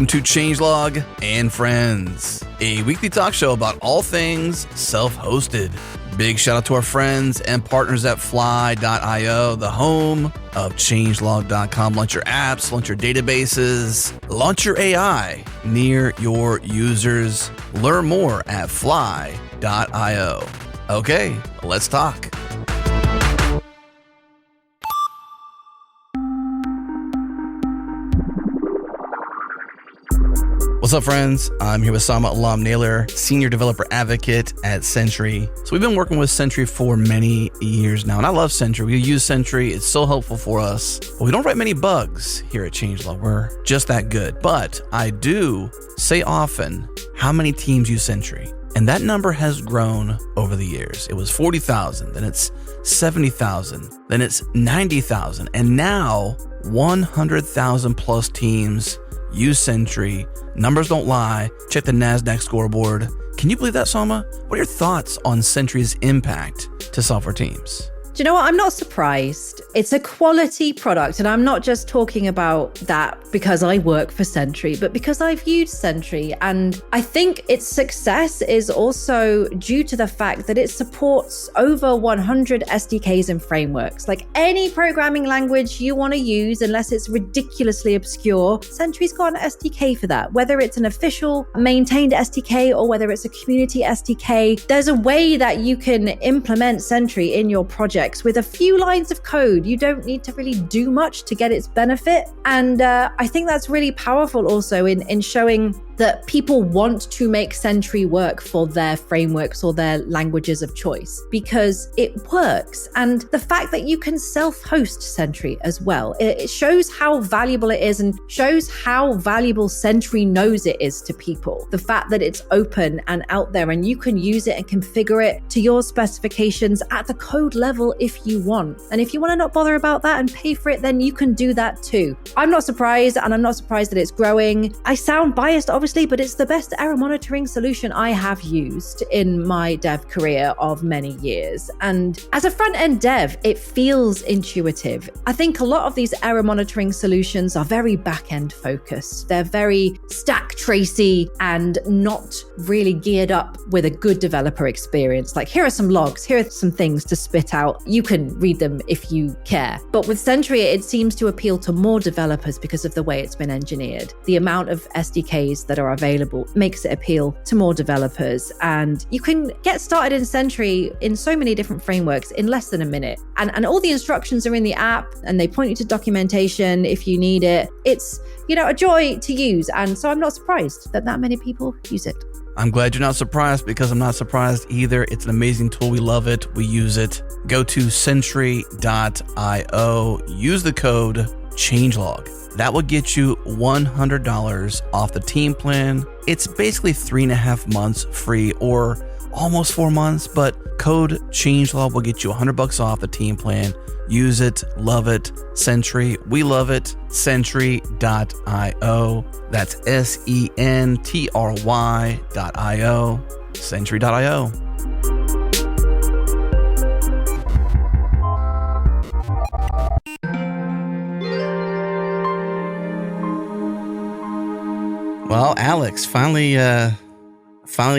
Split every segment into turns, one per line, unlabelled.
Welcome to Changelog and Friends, a weekly talk show about all things self-hosted. Big shout out to our friends and partners at Fly.io, the home of Changelog.com. Launch your apps, launch your databases, launch your AI near your users. Learn more at Fly.io. Okay, let's talk. What's up, friends? I'm here with Sama Alam-Naylor, Senior Developer Advocate at Sentry. So we've been working with Sentry for many years now, and I love Sentry. We use Sentry. It's so helpful for us. But we don't write many bugs here at Changelog. We're just that good. But I do say often how many teams use Sentry. And that number has grown over the years. It was 40,000, then it's 70,000, then it's 90,000, and now 100,000 plus teams use Sentry. Numbers don't lie. Check the NASDAQ scoreboard. Can you believe that, Soma? What are your thoughts on Sentry's impact to software teams?
Do you know what? I'm not surprised. It's a quality product, and I'm not just talking about that because I work for Sentry, but because I've used Sentry. And I think its success is also due to the fact that it supports over 100 SDKs and frameworks. Like any programming language you want to use, unless it's ridiculously obscure, Sentry's got an SDK for that. Whether it's an official maintained SDK or whether it's a community SDK, there's a way that you can implement Sentry in your project with a few lines of code. You don't need to really do much to get its benefit. And I think that's really powerful also in showing that people want to make Sentry work for their frameworks or their languages of choice because it works. And the fact that you can self-host Sentry as well, it shows how valuable it is and shows how valuable Sentry knows it is to people. The fact that it's open and out there and you can use it and configure it to your specifications at the code level if you want. And if you want to not bother about that and pay for it, then you can do that too. I'm not surprised, and I'm not surprised that it's growing. I sound biased, obviously, but it's the best error monitoring solution I have used in my dev career of many years. And as a front-end dev, it feels intuitive. I think a lot of these error monitoring solutions are very back-end focused. They're very stack tracy and not really geared up with a good developer experience. Like, here are some logs, here are some things to spit out. You can read them if you care. But with Sentry, it seems to appeal to more developers because of the way it's been engineered. The amount of SDKs that are available makes it appeal to more developers. And you can get started in Sentry in so many different frameworks in less than a minute. And all the instructions are in the app and they point you to documentation if you need it. It's, a joy to use. And so I'm not surprised that many people use it.
I'm glad you're not surprised because I'm not surprised either. It's an amazing tool. We love it. We use it. Go to Sentry.io. Use the code Changelog. That will get you $100 off the team plan. It's basically 3.5 months free or almost 4 months, but code Changelog will get you $100 off the team plan. Use it. Love it. Sentry. We love it. Sentry.io. That's Sentry.io. Sentry.io. Well, Alex, finally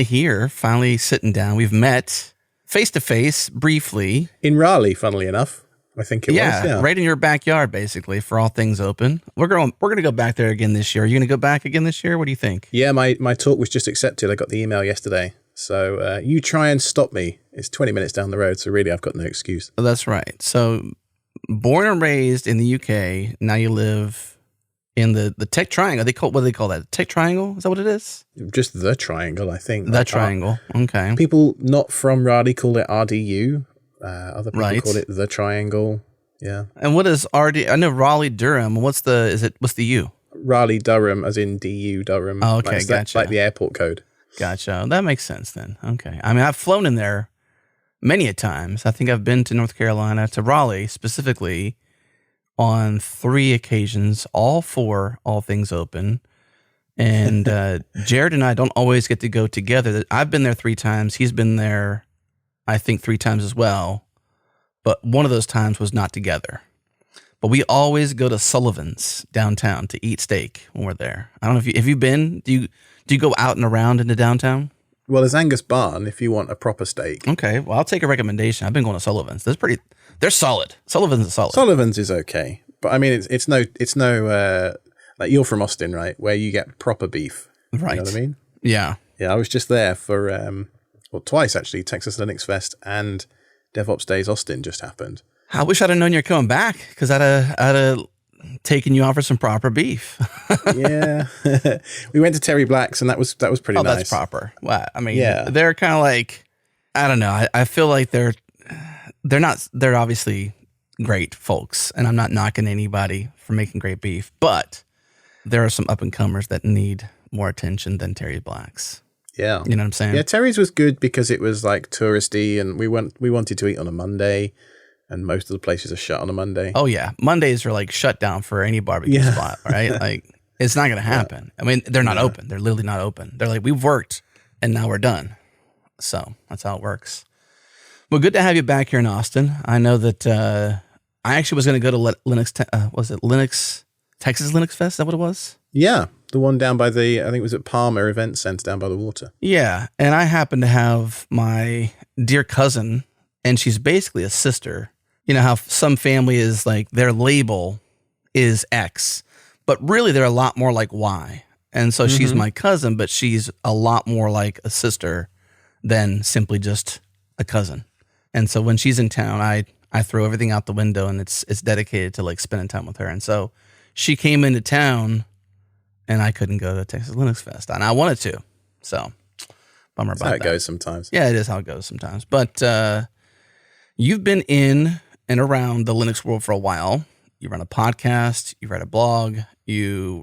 here, finally sitting down. We've met face-to-face briefly.
In Raleigh, funnily enough, I think it was.
Yeah, right in your backyard, basically, for all things open. We're going to go back there again this year. Are you going to go back again this year? What do you think?
Yeah, my talk was just accepted. I got the email yesterday. So you try and stop me. It's 20 minutes down the road, so really I've got no excuse.
Oh, that's right. So born and raised in the UK, now you live in the Tech Triangle. What do they call that? Tech Triangle? Is that what it is?
Just the Triangle, I think.
The Triangle. Okay.
People not from Raleigh call it RDU. Other people call it the Triangle. Yeah.
And what is RD? I know Raleigh Durham. What's the U?
Raleigh Durham, as in DU Durham.
Oh, okay, gotcha.
Like the airport code.
Gotcha. That makes sense then. Okay. I mean, I've flown in there many a times. I think I've been to North Carolina, to Raleigh specifically, on 3 occasions, all 4, all things open. And Jared and I don't always get to go together. I've been there 3 times. He's been there, I think, 3 times as well. But one of those times was not together. But we always go to Sullivan's downtown to eat steak when we're there. I don't know if you've been. Do you go out and around into downtown?
Well, there's Angus Barn if you want a proper steak.
Okay, well, I'll take a recommendation. I've been going to Sullivan's. They're solid. Sullivan's is solid.
Sullivan's is okay, but I mean, it's no like you're from Austin, right? Where you get proper beef.
Right.
You know what I mean?
Yeah.
Yeah, I was just there for twice actually. Texas Linux Fest and DevOps Days Austin just happened.
I wish I'd have known you're coming back because I'd have taken you out for some proper beef.
Yeah, we went to Terry Black's and that was pretty nice.
That's proper. Well, I mean, they're kind of like, I don't know. I feel like they're obviously great folks, and I'm not knocking anybody for making great beef, but there are some up and comers that need more attention than Terry Black's.
Yeah,
you know what I'm saying?
Yeah, Terry's was good because it was like touristy, and we wanted to eat on a Monday. And most of the places are shut on a Monday.
Oh, yeah. Mondays are like shut down for any barbecue spot, right? Like, it's not going to happen. I mean, they're not open. They're literally not open. They're like, we've worked and now we're done. So that's how it works. Well, good to have you back here in Austin. I know that I actually was going to go to Texas Linux Fest? Is that what it was?
Yeah. The one down by I think it was at Palmer Event Center down by the water.
Yeah. And I happen to have my dear cousin, and she's basically a sister. You know how some family is like their label is X, but really they're a lot more like Y. And so she's my cousin, but she's a lot more like a sister than simply just a cousin. And so when she's in town, I throw everything out the window, and it's dedicated to like spending time with her. And so she came into town, and I couldn't go to Texas Linux Fest, and I wanted to. So bummer about that.
That's how it goes sometimes.
Yeah, it is how it goes sometimes. But you've been in and around the Linux world for a while. You run a podcast, you write a blog, you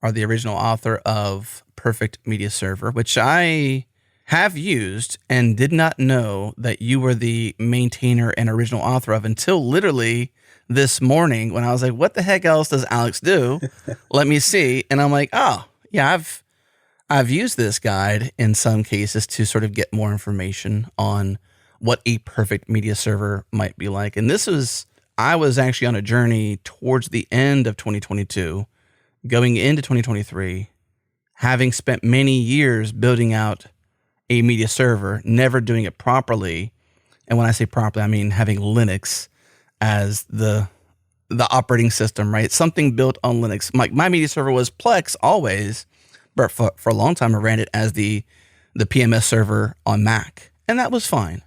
are the original author of Perfect Media Server, which I have used and did not know that you were the maintainer and original author of until literally this morning when I was like, what the heck else does Alex do? Let me see. And I'm like, oh, yeah, I've used this guide in some cases to sort of get more information on what a perfect media server might be like. And I was actually on a journey towards the end of 2022, going into 2023, having spent many years building out a media server, never doing it properly. And when I say properly, I mean having Linux as the operating system, right? Something built on Linux. My media server was Plex always, but for a long time I ran it as the PMS server on Mac, and that was fine.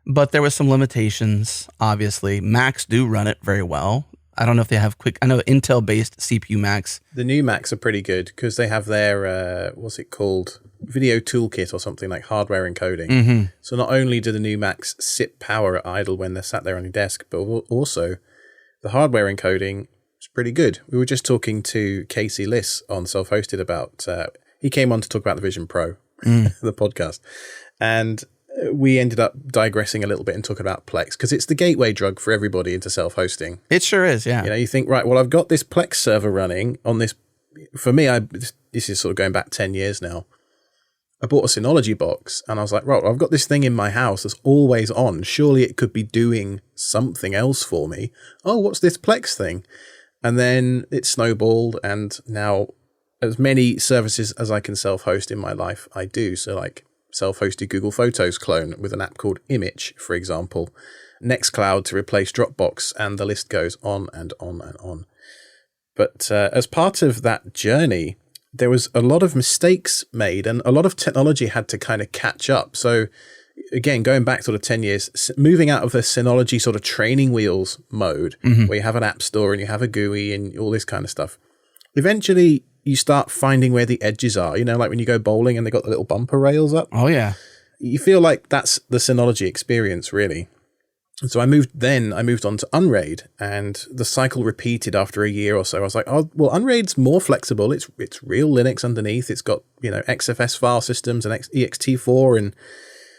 But there were some limitations, obviously. Macs do run it very well. I don't know if they have I know Intel-based CPU Macs.
The new Macs are pretty good because they have their, what's it called? Video toolkit or something like hardware encoding. Mm-hmm. So not only do the new Macs sip power at idle when they're sat there on your desk, but also the hardware encoding is pretty good. We were just talking to Casey Liss on Self-Hosted about, he came on to talk about the Vision Pro, the podcast. And we ended up digressing a little bit and talking about Plex because it's the gateway drug for everybody into self-hosting.
It sure is, yeah.
You know, you think, right, well, I've got this Plex server running on this. For me, this is sort of going back 10 years now. I bought a Synology box and I was like, right, well, I've got this thing in my house that's always on. Surely it could be doing something else for me. Oh, what's this Plex thing? And then it snowballed, and now as many services as I can self-host in my life, I do. So like self-hosted Google Photos clone with an app called Image, for example, Nextcloud to replace Dropbox, and the list goes on and on and on. But as part of that journey, there was a lot of mistakes made and a lot of technology had to kind of catch up. So again, going back sort of 10 years, moving out of the Synology sort of training wheels mode, where you have an app store and you have a GUI and all this kind of stuff. Eventually, you start finding where the edges are. You know, like when you go bowling and they got the little bumper rails up.
Oh, yeah.
You feel like that's the Synology experience, really. And so I moved on to Unraid, and the cycle repeated after a year or so. I was like, oh, well, Unraid's more flexible. It's real Linux underneath. It's got, you know, XFS file systems and ext4, and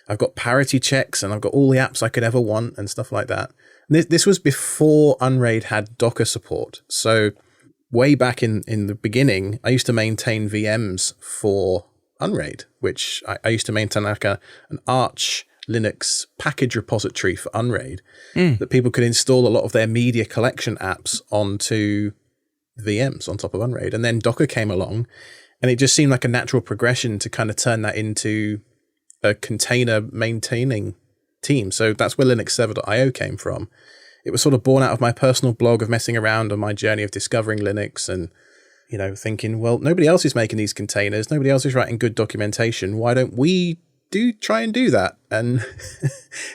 I've got parity checks, and I've got all the apps I could ever want and stuff like that. This was before Unraid had Docker support. So way back in the beginning, I used to maintain VMs for Unraid, which I used to maintain like an Arch Linux package repository for Unraid that people could install a lot of their media collection apps onto VMs on top of Unraid. And then Docker came along, and it just seemed like a natural progression to kind of turn that into a container maintaining team. So that's where linuxserver.io came from. It was sort of born out of my personal blog of messing around on my journey of discovering Linux and, you know, thinking, well, nobody else is making these containers. Nobody else is writing good documentation. Why don't we try and do that? And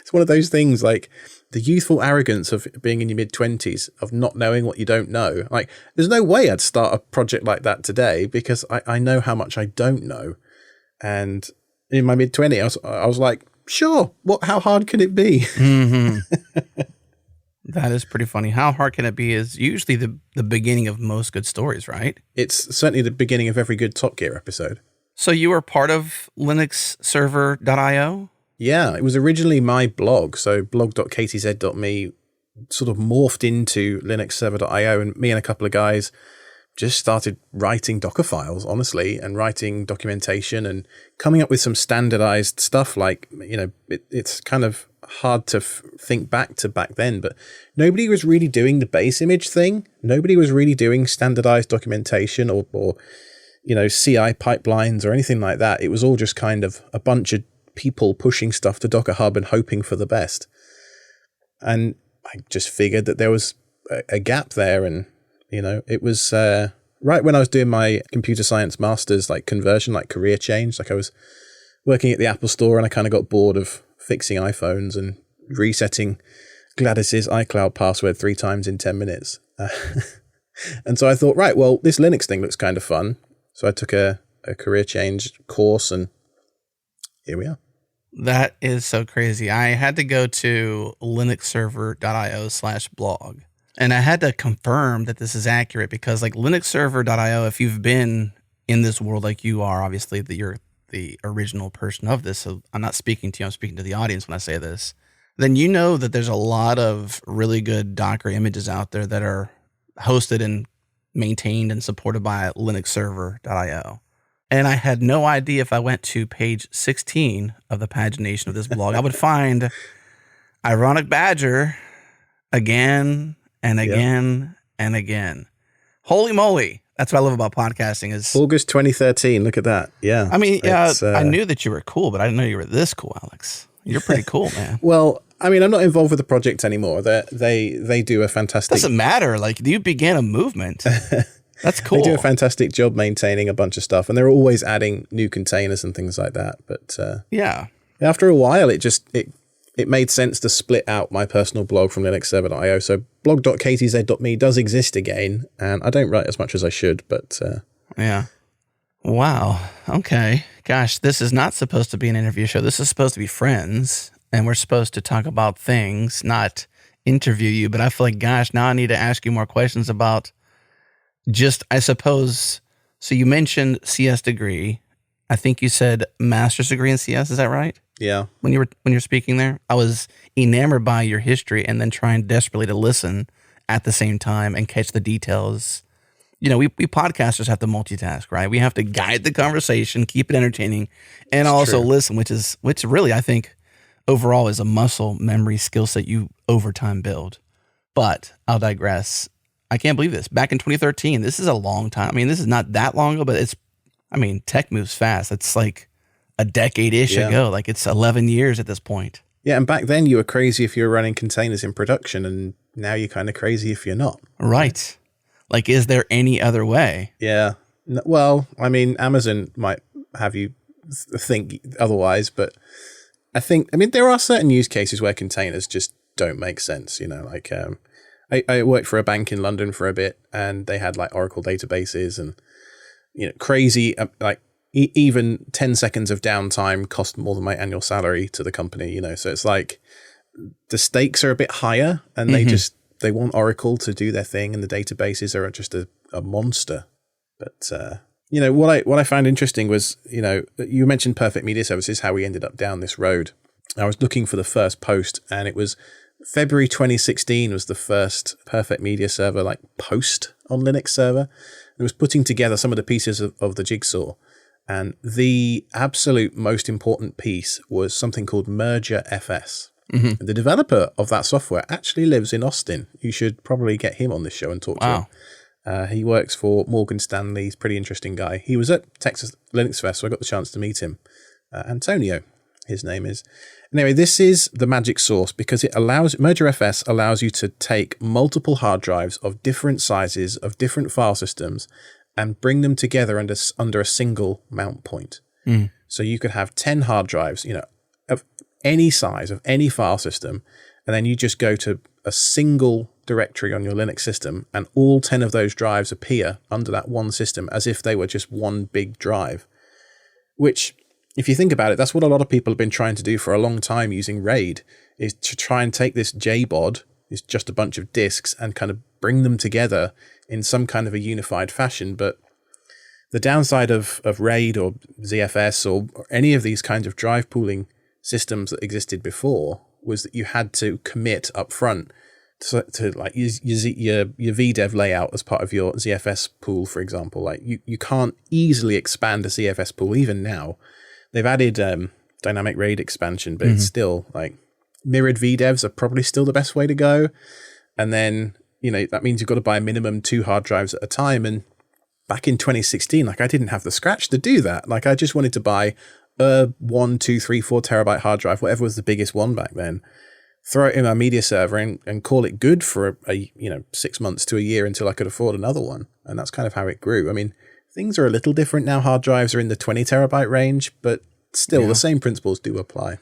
it's one of those things, like the youthful arrogance of being in your mid-20s, of not knowing what you don't know. Like, there's no way I'd start a project like that today because I know how much I don't know. And in my mid-20s, I was like, sure, how hard can it be?
That is pretty funny. How hard can it be is usually the beginning of most good stories, right?
It's certainly the beginning of every good Top Gear episode.
So you were part of linuxserver.io?
Yeah, it was originally my blog. So blog.ktz.me sort of morphed into linuxserver.io, and me and a couple of guys just started writing Docker files, honestly, and writing documentation and coming up with some standardized stuff. Like, you know, it's kind of hard to think back to back then, but nobody was really doing the base image thing. Nobody was really doing standardized documentation or you know, CI pipelines or anything like that. It was all just kind of a bunch of people pushing stuff to Docker Hub and hoping for the best. And I just figured that there was a gap there. And, you know, it was right when I was doing my computer science master's, like conversion, like career change. Like I was working at the Apple Store and I kind of got bored of fixing iPhones and resetting Gladys's iCloud password 3 times in 10 minutes. And so I thought, right, well, this Linux thing looks kind of fun. So I took a career change course, and here we are.
That is so crazy. I had to go to linuxserver.io/blog, and I had to confirm that this is accurate because, like, linuxserver.io, if you've been in this world like you are, obviously that you're the original person of this, so I'm not speaking to you, I'm speaking to the audience when I say this, then you know that there's a lot of really good Docker images out there that are hosted and maintained and supported by linuxserver.io. And I had no idea if I went to page 16 of the pagination of this blog, I would find Ironic Badger again and again and again. Holy moly. That's what I love about podcasting is
August 2013. Look at that. Yeah.
I mean, I knew that you were cool, but I didn't know you were this cool, Alex. You're pretty cool, man.
Well, I mean, I'm not involved with the project anymore. They do a fantastic...
Doesn't matter. Like, you began a movement. That's cool.
They do a fantastic job maintaining a bunch of stuff, and they're always adding new containers and things like that. But
yeah,
after a while, it made sense to split out my personal blog from linuxserver.io. So blog.ktz.me does exist again, and I don't write as much as I should, but...
yeah. Wow. Okay. Gosh, this is not supposed to be an interview show. This is supposed to be friends, and we're supposed to talk about things, not interview you. But I feel like, gosh, now I need to ask you more questions about just, I suppose, so you mentioned CS degree. I think you said master's degree in CS. Is that right?
Yeah.
When you were speaking there, I was enamored by your history and then trying desperately to listen at the same time and catch the details. You know, we podcasters have to multitask, right? We have to guide the conversation, keep it entertaining, and also listen, which really I think overall is a muscle memory skill set you over time build. But I'll digress. I can't believe this. Back in 2013, this is a long time. I mean, this is not that long ago, but tech moves fast. It's like a decade-ish ago. Like it's 11 years at this point.
Yeah, and back then you were crazy if you were running containers in production, and now you're kind of crazy if you're not.
Right. Like, is there any other way?
Yeah. Well, I mean, Amazon might have you think otherwise, but I mean, there are certain use cases where containers just don't make sense. You know, like I worked for a bank in London for a bit, and they had like Oracle databases, and you know, crazy like even 10 seconds of downtime cost more than my annual salary to the company. You know, so it's like the stakes are a bit higher, and they want Oracle to do their thing, and the databases are just a monster. But you know, what I found interesting was, you know, you mentioned Perfect Media Services, how we ended up down this road. I was looking for the first post, and it was February 2016 was the first Perfect Media Server like post on Linux server. It was putting together some of the pieces of the jigsaw, And the absolute most important piece was something called mergerfs. Mm-hmm. The developer of that software actually lives in Austin. You should probably get him on this show and talk to him. He works for Morgan Stanley. He's a pretty interesting guy. He was at Texas Linux Fest, so I got the chance to meet him. Antonio, his name is. Anyway, this is the magic sauce because mergerfs allows you to take multiple hard drives of different sizes, of different file systems, and bring them together under a single mount point. Mm. So you could have 10 hard drives, of any size, of any file system, and then you just go to a single directory on your Linux system, and all 10 of those drives appear under that one system as if they were just one big drive. Which, if you think about it, that's what a lot of people have been trying to do for a long time using RAID, is to try and take this JBOD, it's just a bunch of disks, and kind of bring them together in some kind of a unified fashion. But the downside of RAID or ZFS or any of these kinds of drive pooling systems that existed before was that you had to commit up front to like use your VDEV layout as part of your ZFS pool, for example. Like you can't easily expand a ZFS pool even now. They've added dynamic RAID expansion, but it's still like mirrored VDEVs are probably still the best way to go. And then, that means you've got to buy a minimum 2 hard drives at a time. And back in 2016, I didn't have the scratch to do that. I just wanted to buy a 1, 2, 3, 4 terabyte hard drive, whatever was the biggest one back then, throw it in my media server and call it good for a 6 months to a year until I could afford another one. And that's kind of how it grew. I mean, things are a little different now. Hard drives are in the 20 terabyte range, but still the same principles do apply.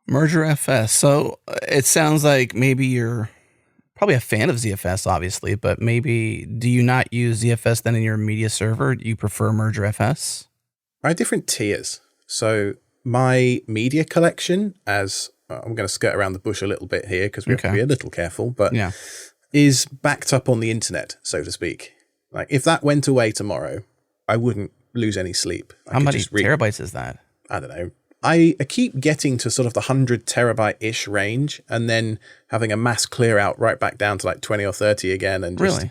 mergerfs. So it sounds like maybe you're probably a fan of ZFS, obviously, but maybe do you not use ZFS then in your media server? Do you prefer mergerfs?
I have different tiers. So my media collection, as I'm going to skirt around the bush a little bit here because we have to be a little careful, but is backed up on the internet, so to speak. Like if that went away tomorrow, I wouldn't lose any sleep.
How many terabytes is that?
I don't know. I keep getting to sort of the 100 terabyte-ish range and then having a mass clear out right back down to like 20 or 30 again, and just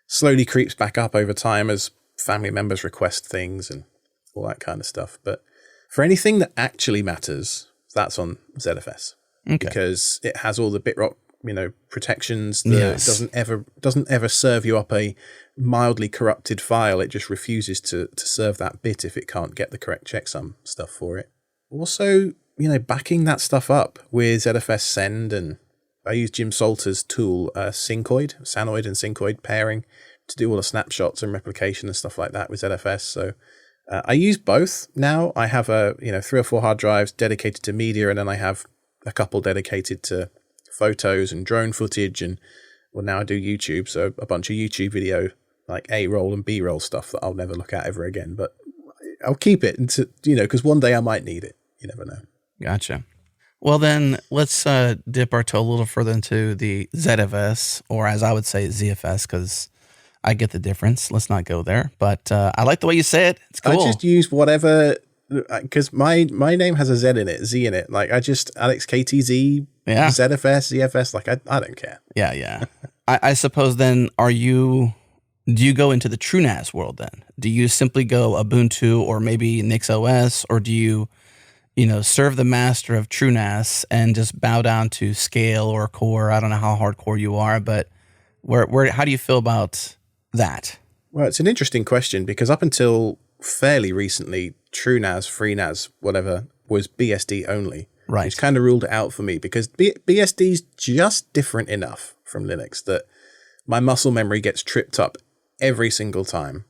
slowly creeps back up over time as family members request things and all that kind of stuff. But for anything that actually matters, that's on ZFS because it has all the bitrot, protections. It doesn't ever serve you up a mildly corrupted file. It just refuses to serve that bit if it can't get the correct checksum stuff for it. Also, backing that stuff up with ZFS send, and I use Jim Salter's tool, Syncoid and Syncoid pairing to do all the snapshots and replication and stuff like that with ZFS. So I use both now. I have 3 or 4 hard drives dedicated to media, and then I have a couple dedicated to photos and drone footage, and now I do YouTube, so a bunch of YouTube video, like A-roll and B-roll stuff that I'll never look at ever again, but I'll keep it until, because one day I might need it. You never know.
Gotcha. Well, then let's dip our toe a little further into the ZFS, or as I would say, ZFS, because I get the difference. Let's not go there. But I like the way you say it. It's cool.
I just use whatever, because my name has a Z in it. Like Alex KTZ, ZFS, ZFS, I don't care.
Yeah. I suppose then, do you go into the TrueNAS world then? Do you simply go Ubuntu or maybe NixOS, or do you, serve the master of TrueNAS and just bow down to Scale or Core? I don't know how hardcore you are, but how do you feel about that?
Well, it's an interesting question because up until fairly recently, TrueNAS, FreeNAS, whatever, was BSD only.
Right.
Which kind of ruled it out for me because BSD's just different enough from Linux that my muscle memory gets tripped up every single time.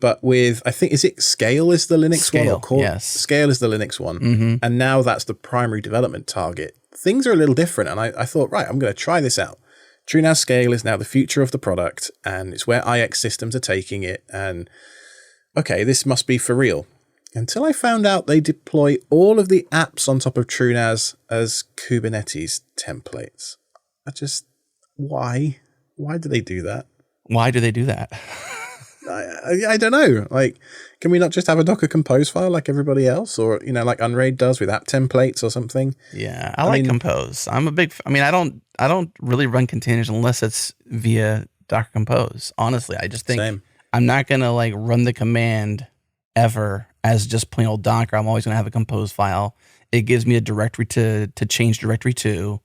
But with, I think, is it Scale is the Linux one? Or Core?
Yes.
Scale is the Linux one. And now that's the primary development target. Things are a little different. And I thought, right, I'm going to try this out. TrueNAS Scale is now the future of the product, and it's where IX systems are taking it. And okay, this must be for real. Until I found out they deploy all of the apps on top of TrueNAS as Kubernetes templates. Why? Why do they do that?
Why do they do that?
I don't know. Can we not just have a Docker Compose file like everybody else, or like Unraid does with app templates or something?
Yeah, I like Compose. I'm a big. I don't really run containers unless it's via Docker Compose. Honestly, I just think I'm not gonna run the command ever as just plain old Docker. I'm always going to have a compose file. It gives me a directory to change directory to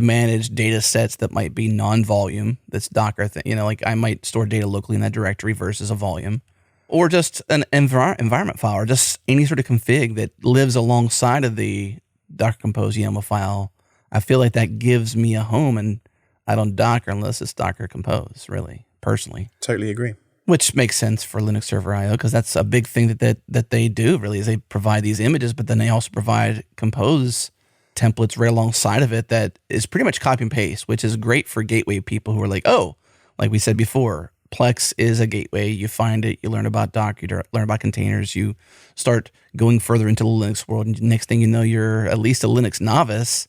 manage data sets that might be non-volume. That's Docker thing. Like I might store data locally in that directory versus a volume, or just an environment file, or just any sort of config that lives alongside of the Docker Compose YAML file. I feel like that gives me a home, and I don't Docker unless it's Docker Compose, really, personally.
Totally agree.
Which makes sense for Linux Server IO, because that's a big thing that they do, really, is they provide these images, but then they also provide Compose templates right alongside of it that is pretty much copy and paste, which is great for gateway people who are like, oh, like we said before, Plex is a gateway. You find it, you learn about Docker, you learn about containers, you start going further into the Linux world, and next thing you know, you're at least a Linux novice,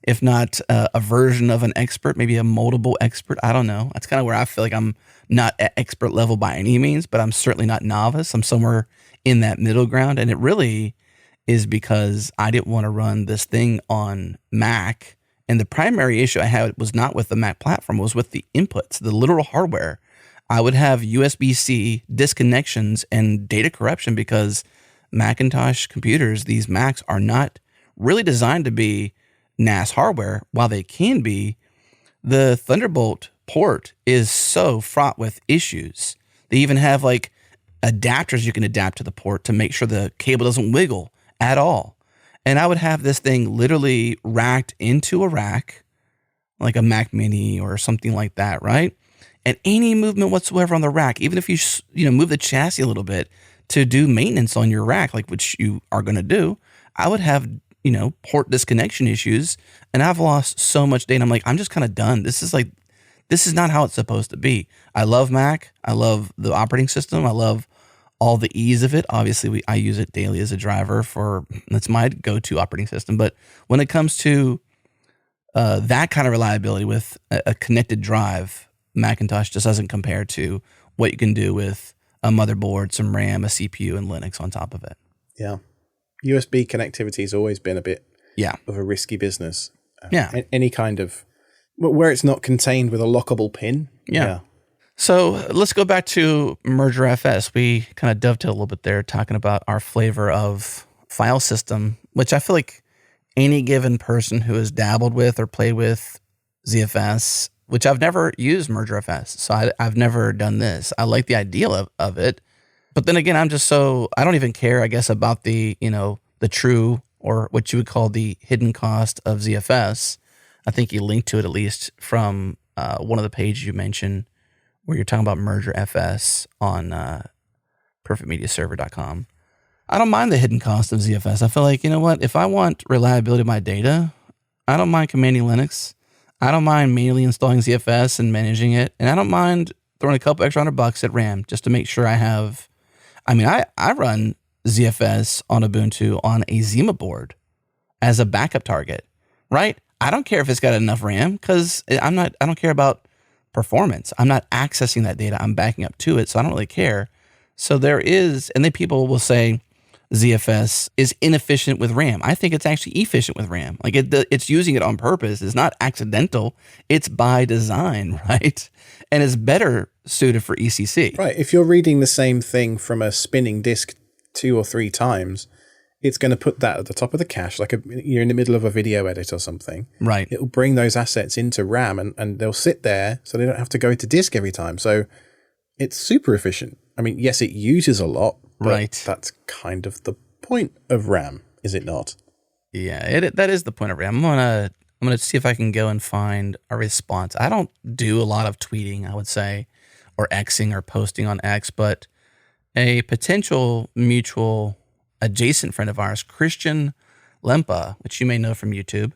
if not a version of an expert, maybe a moldable expert. I don't know. That's kind of where I feel like I'm not at expert level by any means, but I'm certainly not novice. I'm somewhere in that middle ground, and it really is because I didn't want to run this thing on Mac. And the primary issue I had was not with the Mac platform, it was with the inputs, the literal hardware. I would have USB-C disconnections and data corruption because Macintosh computers, these Macs, are not really designed to be NAS hardware. While they can be, the Thunderbolt port is so fraught with issues. They even have like adapters you can adapt to the port to make sure the cable doesn't wiggle at all. And I would have this thing literally racked into a rack, like a Mac Mini or something like that, right? And any movement whatsoever on the rack, even if you move the chassis a little bit to do maintenance on your rack, like which you are going to do, I would have port disconnection issues, and I've lost so much data. I'm like, I'm just kind of done. This is not how it's supposed to be. I love Mac. I love the operating system. I love all the ease of it. Obviously, I use it daily as a driver that's my go-to operating system. But when it comes to that kind of reliability with a connected drive, Macintosh just doesn't compare to what you can do with a motherboard, some RAM, a CPU, and Linux on top of it.
Yeah. USB connectivity has always been a bit of a risky business. Any kind of, where it's not contained with a lockable pin. Yeah.
So let's go back to mergerfs. We kind of dovetailed a little bit there talking about our flavor of file system, which I feel like any given person who has dabbled with or played with ZFS, which I've never used mergerfs, so I've never done this. I like the idea of it. But then again, I don't even care, I guess, about the true, or what you would call the hidden cost of ZFS. I think you linked to it at least from one of the pages you mentioned where you're talking about mergerfs on perfectmediaserver.com. I don't mind the hidden cost of ZFS. I feel like, if I want reliability of my data, I don't mind commanding Linux. I don't mind manually installing ZFS and managing it. And I don't mind throwing a couple extra $100 at RAM just to make sure I have. I run ZFS on Ubuntu on a Zima board as a backup target, right? I don't care if it's got enough RAM because I don't care about performance. I'm not accessing that data. I'm backing up to it. So I don't really care. So there is, and then people will say ZFS is inefficient with RAM. I think it's actually efficient with RAM. Like it's using it on purpose. It's not accidental. It's by design, right? And it's better suited for ECC.
Right. If you're reading the same thing from a spinning disk 2 or 3 times, it's going to put that at the top of the cache, like you're in the middle of a video edit or something.
Right.
It will bring those assets into RAM and they'll sit there so they don't have to go to disk every time. So it's super efficient. I mean, yes, it uses a lot, but
right.
That's kind of the point of RAM, is it not?
Yeah, that is the point of RAM. I'm gonna see if I can go and find a response. I don't do a lot of tweeting, I would say, or Xing or posting on X, but a potential mutual adjacent friend of ours, Christian Lempa, which you may know from YouTube,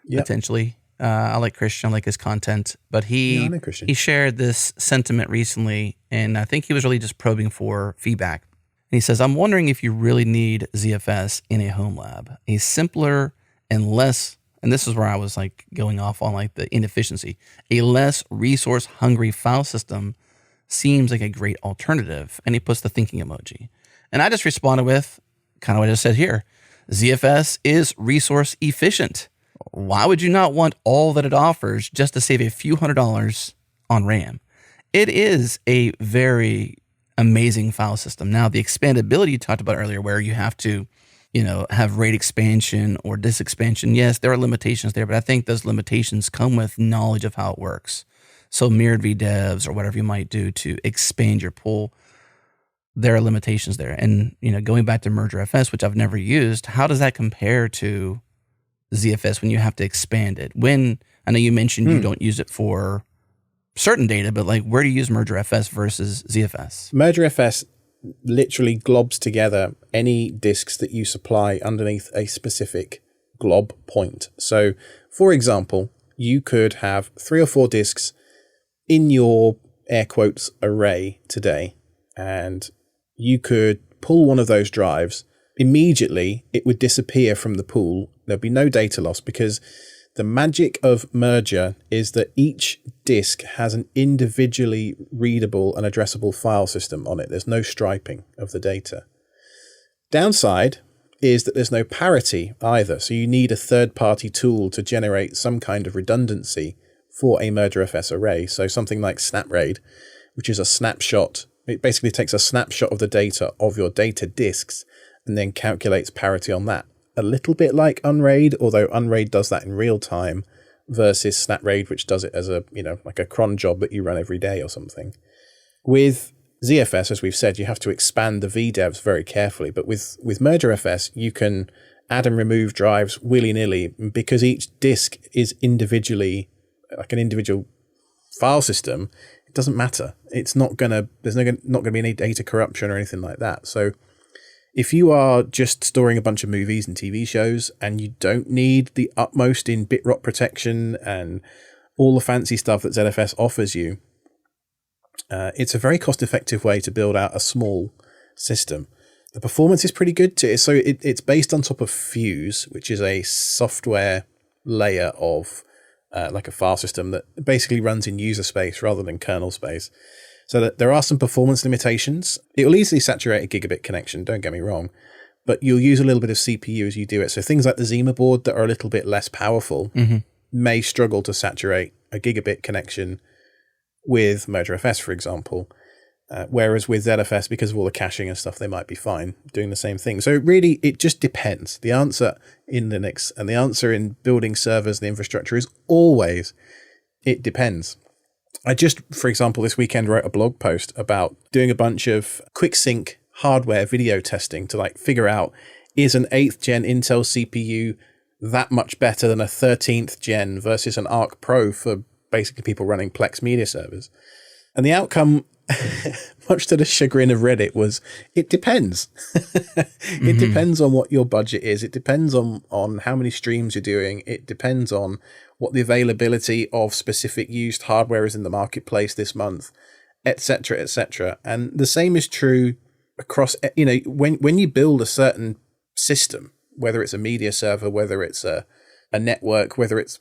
potentially. I like Christian, I like his content, but he shared this sentiment recently, and I think he was really just probing for feedback. And he says, I'm wondering if you really need ZFS in a home lab. A simpler and less, and this is where I was like going off on like the inefficiency, a less resource hungry file system seems like a great alternative. And he puts the thinking emoji. And I just responded with kind of what I just said here. ZFS is resource efficient. Why would you not want all that it offers just to save a few $100s on RAM? It is a very amazing file system. Now, the expandability you talked about earlier, where you have to, have RAID expansion or disk expansion. Yes, there are limitations there, but I think those limitations come with knowledge of how it works. So mirrored VDEVs or whatever you might do to expand your pool, there are limitations there. And, going back to mergerfs, which I've never used, how does that compare to ZFS when you have to expand it? When, I know you mentioned you don't use it for certain data, but like, where do you use mergerfs versus ZFS?
mergerfs literally globs together any disks that you supply underneath a specific glob point. So, for example, you could have 3 or 4 disks in your air quotes array today, and you could pull one of those drives. Immediately, it would disappear from the pool. There'd be no data loss because the magic of merger is that each disk has an individually readable and addressable file system on it. There's no striping of the data. Downside is that there's no parity either. So you need a third-party tool to generate some kind of redundancy for a mergerfs array. So something like SnapRAID, which is a snapshot. It basically takes a snapshot of the data of your data disks and then calculates parity on that. A little bit like Unraid, although Unraid does that in real time versus SnapRAID, which does it as a, like a cron job that you run every day or something. With ZFS, as we've said, you have to expand the VDEVs very carefully. But with mergerfs, you can add and remove drives willy-nilly because each disk is individually, like an individual file system. It doesn't matter. It's not gonna, there's not gonna be any data corruption or anything like that. So if you are just storing a bunch of movies and TV shows and you don't need the utmost in bit rot protection and all the fancy stuff that ZFS offers you, it's a very cost-effective way to build out a small system. The performance is pretty good too. So it's based on top of Fuse, which is a software layer of like a file system that basically runs in user space rather than kernel space. So that there are some performance limitations. It will easily saturate a gigabit connection, don't get me wrong, but you'll use a little bit of CPU as you do it. So things like the Zima board that are a little bit less powerful may struggle to saturate a gigabit connection with mergerfs, for example. Whereas with ZFS, because of all the caching and stuff, they might be fine doing the same thing. So really, it just depends. The answer in Linux and the answer in building servers and infrastructure is always, it depends. I just, for example, this weekend wrote a blog post about doing a bunch of quick sync hardware video testing to like figure out, is an 8th gen Intel CPU that much better than a 13th gen versus an Arc Pro for basically people running Plex media servers? And the outcome, much to the chagrin of Reddit, was it depends. It depends on what your budget is. It depends on how many streams you're doing. It depends on what the availability of specific used hardware is in the marketplace this month, etc., etc. And the same is true across, when you build a certain system, whether it's a media server, whether it's a network, whether it's,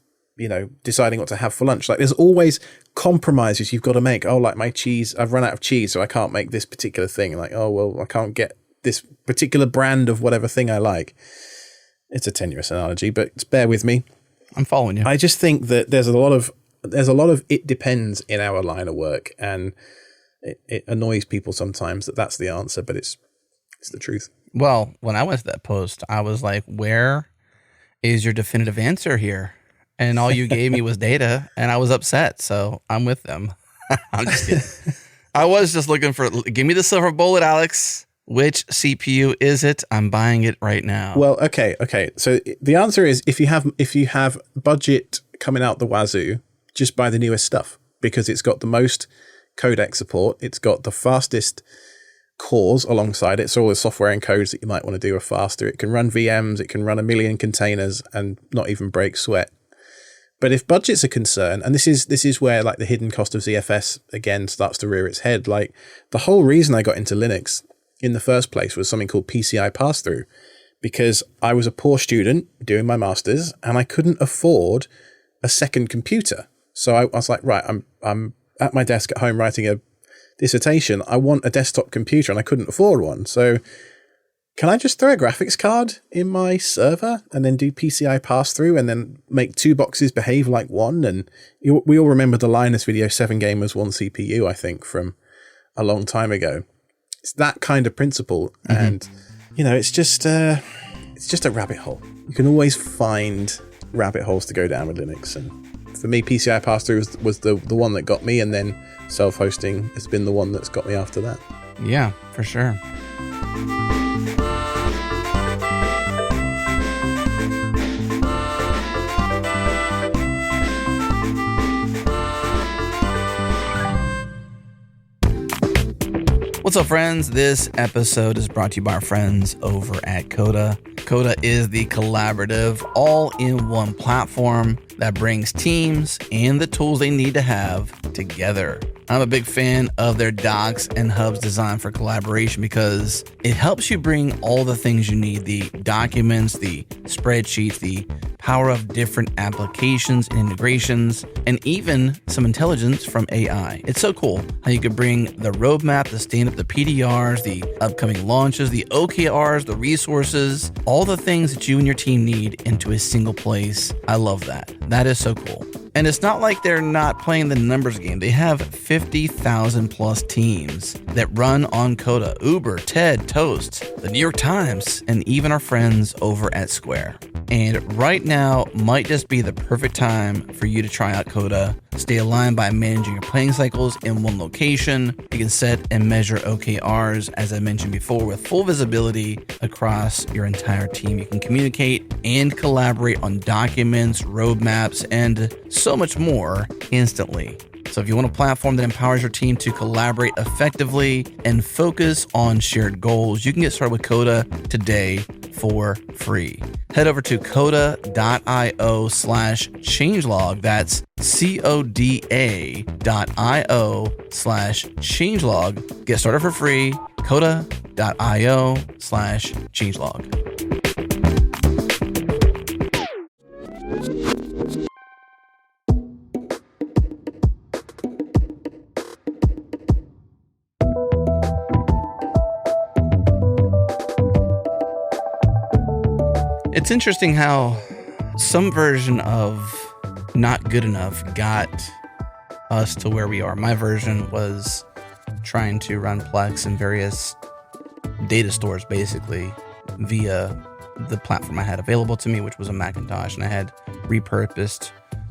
deciding what to have for lunch. Like there's always compromises you've got to make. Oh, like my cheese, I've run out of cheese, so I can't make this particular thing. Like, oh, well, I can't get this particular brand of whatever thing I like. It's a tenuous analogy, but bear with me.
I'm following you.
I just think that there's a lot of it depends in our line of work, and it annoys people sometimes that's the answer, but it's the truth.
Well, when I went to that post, I was like, where is your definitive answer here? And all you gave me was data, and I was upset. So I'm with them. I'm just kidding. I was just looking for, give me the silver bullet, Alex. Which CPU is it? I'm buying it right now.
Well, okay. So the answer is if you have budget coming out the wazoo, just buy the newest stuff because it's got the most codec support. It's got the fastest cores alongside it. So all the software and codes that you might want to do are faster. It can run VMs. It can run 1 million containers and not even break sweat. But if budget's a concern, and this is where like the hidden cost of ZFS again starts to rear its head. Like the whole reason I got into Linux in the first place was something called PCI pass-through, because I was a poor student doing my master's and I couldn't afford a second computer. So I was like, right, I'm at my desk at home writing a dissertation. I want a desktop computer and I couldn't afford one. So can I just throw a graphics card in my server and then do PCI pass-through and then make 2 boxes behave like one? And we all remember the Linus video, 7 gamers, 1 CPU, I think, from a long time ago. It's that kind of principle. And, it's just a rabbit hole. You can always find rabbit holes to go down with Linux. And for me, PCI pass-through was the one that got me, and then self-hosting has been the one that's got me after that.
Yeah, for sure. What's up, friends? This episode is brought to you by our friends over at Coda. Coda is the collaborative, all-in-one platform that brings teams and the tools they need to have together. I'm a big fan of their docs and hubs designed for collaboration because it helps you bring all the things you need, the documents, the spreadsheets, the power of different applications and integrations, and even some intelligence from AI. It's so cool how you could bring the roadmap, the stand-up, the PDRs, the upcoming launches, the OKRs, the resources, all the things that you and your team need into a single place. I love that. That is so cool. And it's not like they're not playing the numbers game. They have 50,000 plus teams that run on Coda. Uber, TED, Toast, the New York Times, and even our friends over at Square. And right now might just be the perfect time for you to try out Coda. Stay aligned by managing your planning cycles in one location. You can set and measure OKRs, as I mentioned before, with full visibility across your entire team. You can communicate and collaborate on documents, roadmaps, and so much more instantly. So if you want a platform that empowers your team to collaborate effectively and focus on shared goals, you can get started with Coda today for free. Head over to coda.io/changelog. That's coda.io/changelog. Get started for free. coda.io/changelog. It's interesting how some version of not good enough got us to where we are. My version was trying to run Plex in various data stores, basically, via the platform I had available to me, which was a Macintosh, and I had repurposed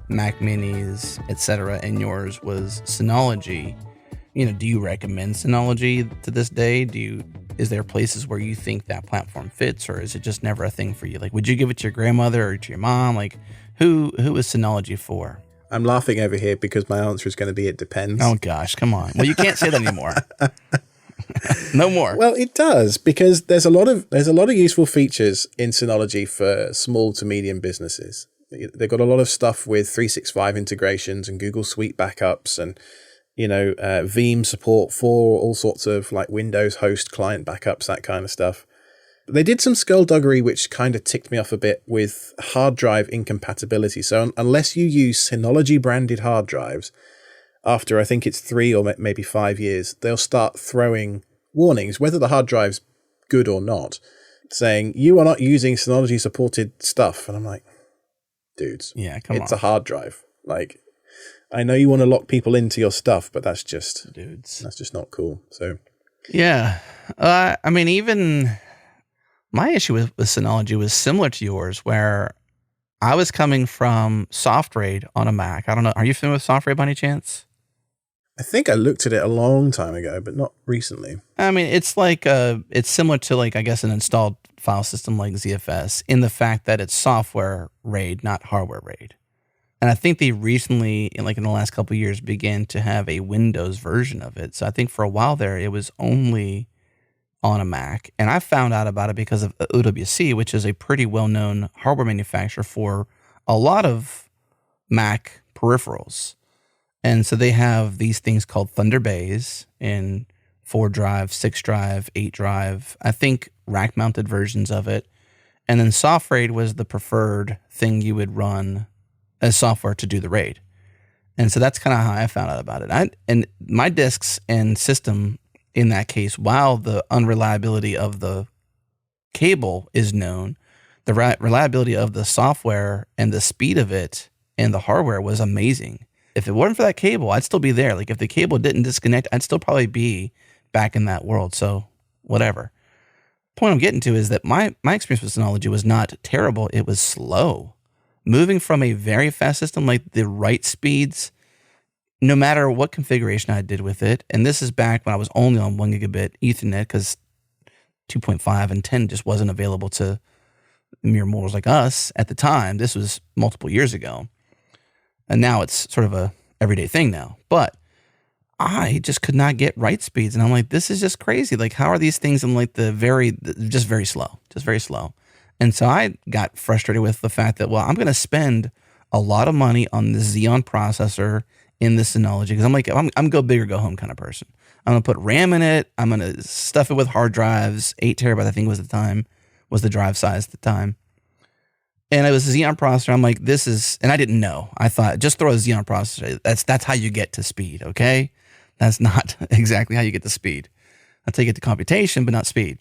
Mac Minis, etc. And yours was Synology. Do you recommend Synology to this day? Is there places where you think that platform fits, or is it just never a thing for you? Like, would you give it to your grandmother or to your mom? Like, who is Synology for?
I'm laughing over here because my answer is going to be it depends.
Oh gosh, come on. Well, you can't say that anymore. No more.
Well, it does, because there's a lot of useful features in Synology for small to medium businesses. They've got a lot of stuff with 365 integrations and Google Suite backups and Veeam support for all sorts of like Windows host client backups, that kind of stuff. They did some skullduggery which kind of ticked me off a bit with hard drive incompatibility. So unless you use Synology branded hard drives, after I think it's 3 or maybe 5 years, they'll start throwing warnings, whether the hard drive's good or not, saying you are not using Synology supported stuff. And I'm like, dudes,
yeah,
it's a hard drive. Like, I know you want to lock people into your stuff, but that's just not cool. So,
yeah. Even my issue with Synology was similar to yours, where I was coming from SoftRaid on a Mac. I don't know. Are you familiar with SoftRaid by any chance?
I think I looked at it a long time ago, but not recently.
It's like it's similar to I guess an installed file system like ZFS in the fact that it's software RAID, not hardware RAID. And I think they recently, in the last couple of years, began to have a Windows version of it. So I think for a while there, it was only on a Mac. And I found out about it because of OWC, which is a pretty well-known hardware manufacturer for a lot of Mac peripherals. And so they have these things called Thunder Bays in 4 drive, 6 drive, 8 drive, I think rack-mounted versions of it. And then SoftRaid was the preferred thing you would run as software to do the RAID. And so that's kind of how I found out about it. And my disks and system in that case, while the unreliability of the cable is known, the reliability of the software and the speed of it and the hardware was amazing. If it weren't for that cable, I'd still be there. Like if the cable didn't disconnect, I'd still probably be back in that world. So whatever. Point I'm getting to is that my experience with Synology was not terrible. It was slow. Moving from a very fast system, like the write speeds, no matter what configuration I did with it, and this is back when I was only on 1 gigabit Ethernet because 2.5 and 10 just wasn't available to mere mortals like us at the time. This was multiple years ago. And now it's sort of a everyday thing now. But I just could not get write speeds. And I'm like, this is just crazy. Like, how are these things in like just very slow. And so I got frustrated with the fact that, well, I'm going to spend a lot of money on the Xeon processor in this Synology because I'm like, I'm go big or go home kind of person. I'm going to put RAM in it. I'm going to stuff it with hard drives. 8 terabytes, I think was the drive size at the time. And it was a Xeon processor. I'm like, this is, and I didn't know. I thought, just throw a Xeon processor. That's how you get to speed, okay? That's not exactly how you get to speed. That's how you get to computation, but not speed.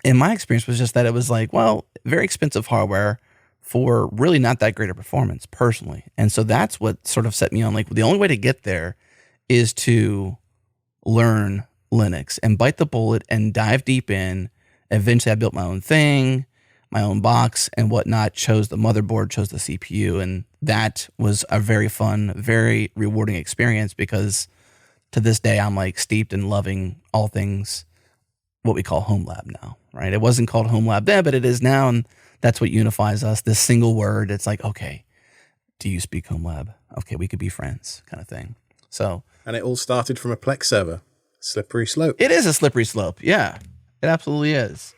And my experience was just that it was like, well, very expensive hardware for really not that great a performance personally. And so that's what sort of set me on, like, the only way to get there is to learn Linux and bite the bullet and dive deep in. Eventually I built my own thing, my own box and whatnot, chose the motherboard, chose the CPU. And that was a very fun, very rewarding experience because to this day, I'm like steeped in loving all things what we call home lab now, right? It wasn't called home lab then, but it is now. And that's what unifies us. This single word. It's like, okay, do you speak home lab? Okay, we could be friends kind of thing. So,
and it all started from a Plex server. Slippery slope.
It is a slippery slope. Yeah, it absolutely is.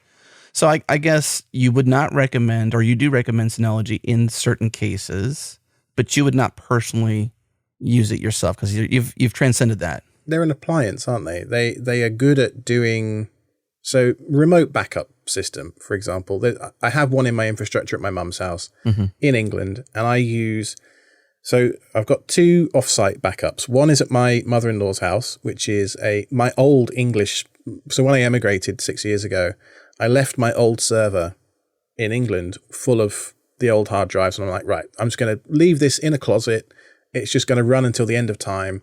So I guess you would not recommend, or you do recommend Synology in certain cases, but you would not personally use it yourself because you've transcended that.
They're an appliance, aren't they? They are good at doing, so remote backup system, for example. I have one in my infrastructure at my mum's house in England, and so I've got 2 offsite backups. One is at my mother-in-law's house, which is my old English. So when I emigrated 6 years ago, I left my old server in England full of the old hard drives. And I'm like, right, I'm just going to leave this in a closet. It's just going to run until the end of time.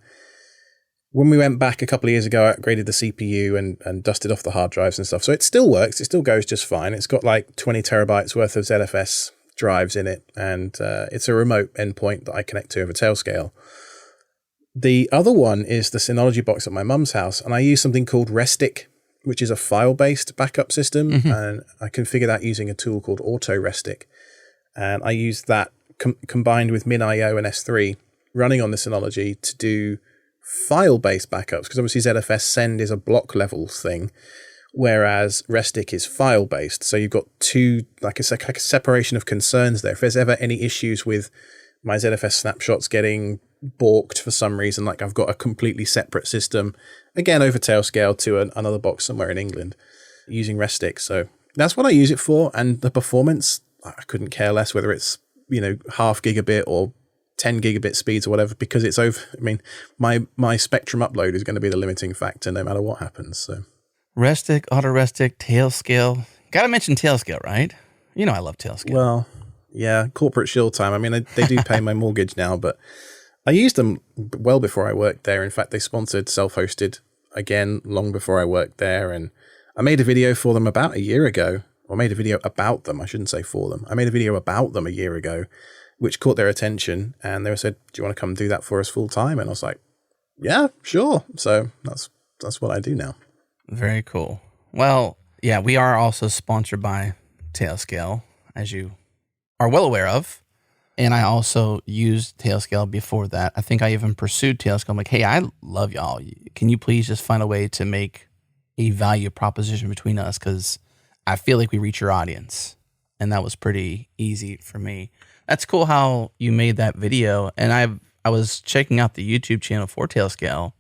When we went back a couple of years ago, I upgraded the CPU and dusted off the hard drives and stuff. So it still works. It still goes just fine. It's got like 20 terabytes worth of ZFS drives in it. And it's a remote endpoint that I connect to over Tailscale. The other one is the Synology box at my mum's house. And I use something called Restic, which is a file-based backup system. And I configure that using a tool called Auto Restic. And I use that combined with MinIO and S3 running on the Synology to do file-based backups, because obviously ZFS send is a block level thing, whereas Restic is file-based. So you've got two, like a separation of concerns there. If there's ever any issues with my ZFS snapshots getting balked for some reason, like I've got a completely separate system, again over Tailscale to another box somewhere in England using Restic. So that's what I use it for. And the performance, I couldn't care less whether it's, half gigabit or 10 gigabit speeds or whatever, because it's over. I mean, my Spectrum upload is going to be the limiting factor no matter what happens. So
Restic, Auto Restic, Tailscale. Got to mention Tailscale, right? I love Tailscale.
Well, yeah, corporate shill time. I mean, they do pay my mortgage now, but I used them well before I worked there. In fact, they sponsored self-hosted again long before I worked there. And I made a video for them about a year ago, or made a video about them. I shouldn't say for them. I made a video about them a year ago, which caught their attention. And they said, do you want to come do that for us full time? And I was like, yeah, sure. So that's what I do now.
Very cool. Well, yeah, we are also sponsored by Tailscale, as you are well aware of. And I also used Tailscale before that. I think I even pursued Tailscale. I'm like, hey, I love y'all. Can you please just find a way to make a value proposition between us? Because I feel like we reach your audience. And that was pretty easy for me. That's cool how you made that video. And I was checking out the YouTube channel for Tailscale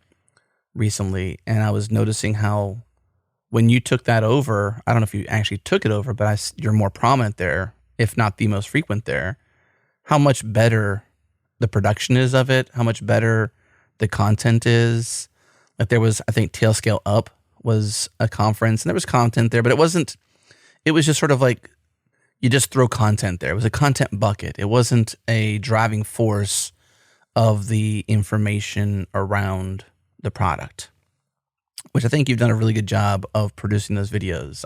recently, and I was noticing how when you took that over, I don't know if you actually took it over, but you're more prominent there, if not the most frequent there, how much better the production is of it, how much better the content is. Like there was, I think Tailscale Up was a conference, and there was content there, but it was just sort of like, you just throw content there. It was a content bucket. It wasn't a driving force of the information around the product. which I think you've done a really good job of producing those videos.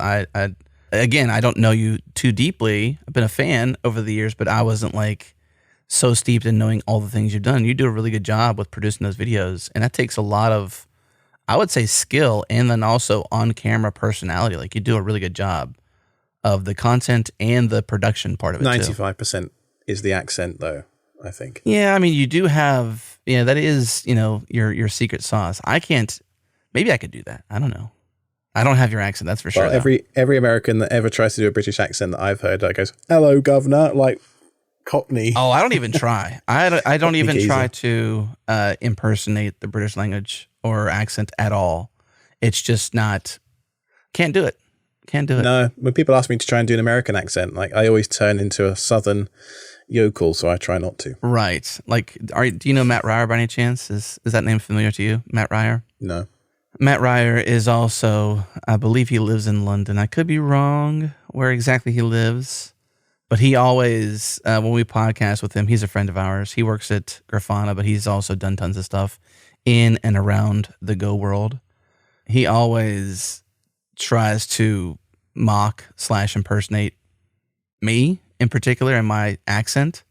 Again, I don't know you too deeply. I've been a fan over the years, but I wasn't like so steeped in knowing all the things you've done. You do a really good job with producing those videos, and that takes a lot of, I would say, skill and then also on-camera personality. Like, you do a really good job of the content and the production part of it
95% is the accent, though, I think.
Yeah, I mean, you do have, that is, your secret sauce. Maybe I could do that. I don't know. I don't have your accent, that's for sure.
Well, every American that ever tries to do a British accent that I've heard, goes, "Hello, governor," like Cockney.
Oh, I don't even try. I don't even try to impersonate the British language or accent at all. It's just not, can't do it. No,
when people ask me to try and do an American accent, like I always turn into a southern yokel, so I try not to.
Right. Like, do you know Matt Ryer by any chance? Is that name familiar to you, Matt Ryer?
No.
Matt Ryer is also, I believe he lives in London. I could be wrong where exactly he lives, but he always, when we podcast with him, he's a friend of ours. He works at Grafana, but he's also done tons of stuff in and around the Go world. He always tries to mock/impersonate me in particular and my accent,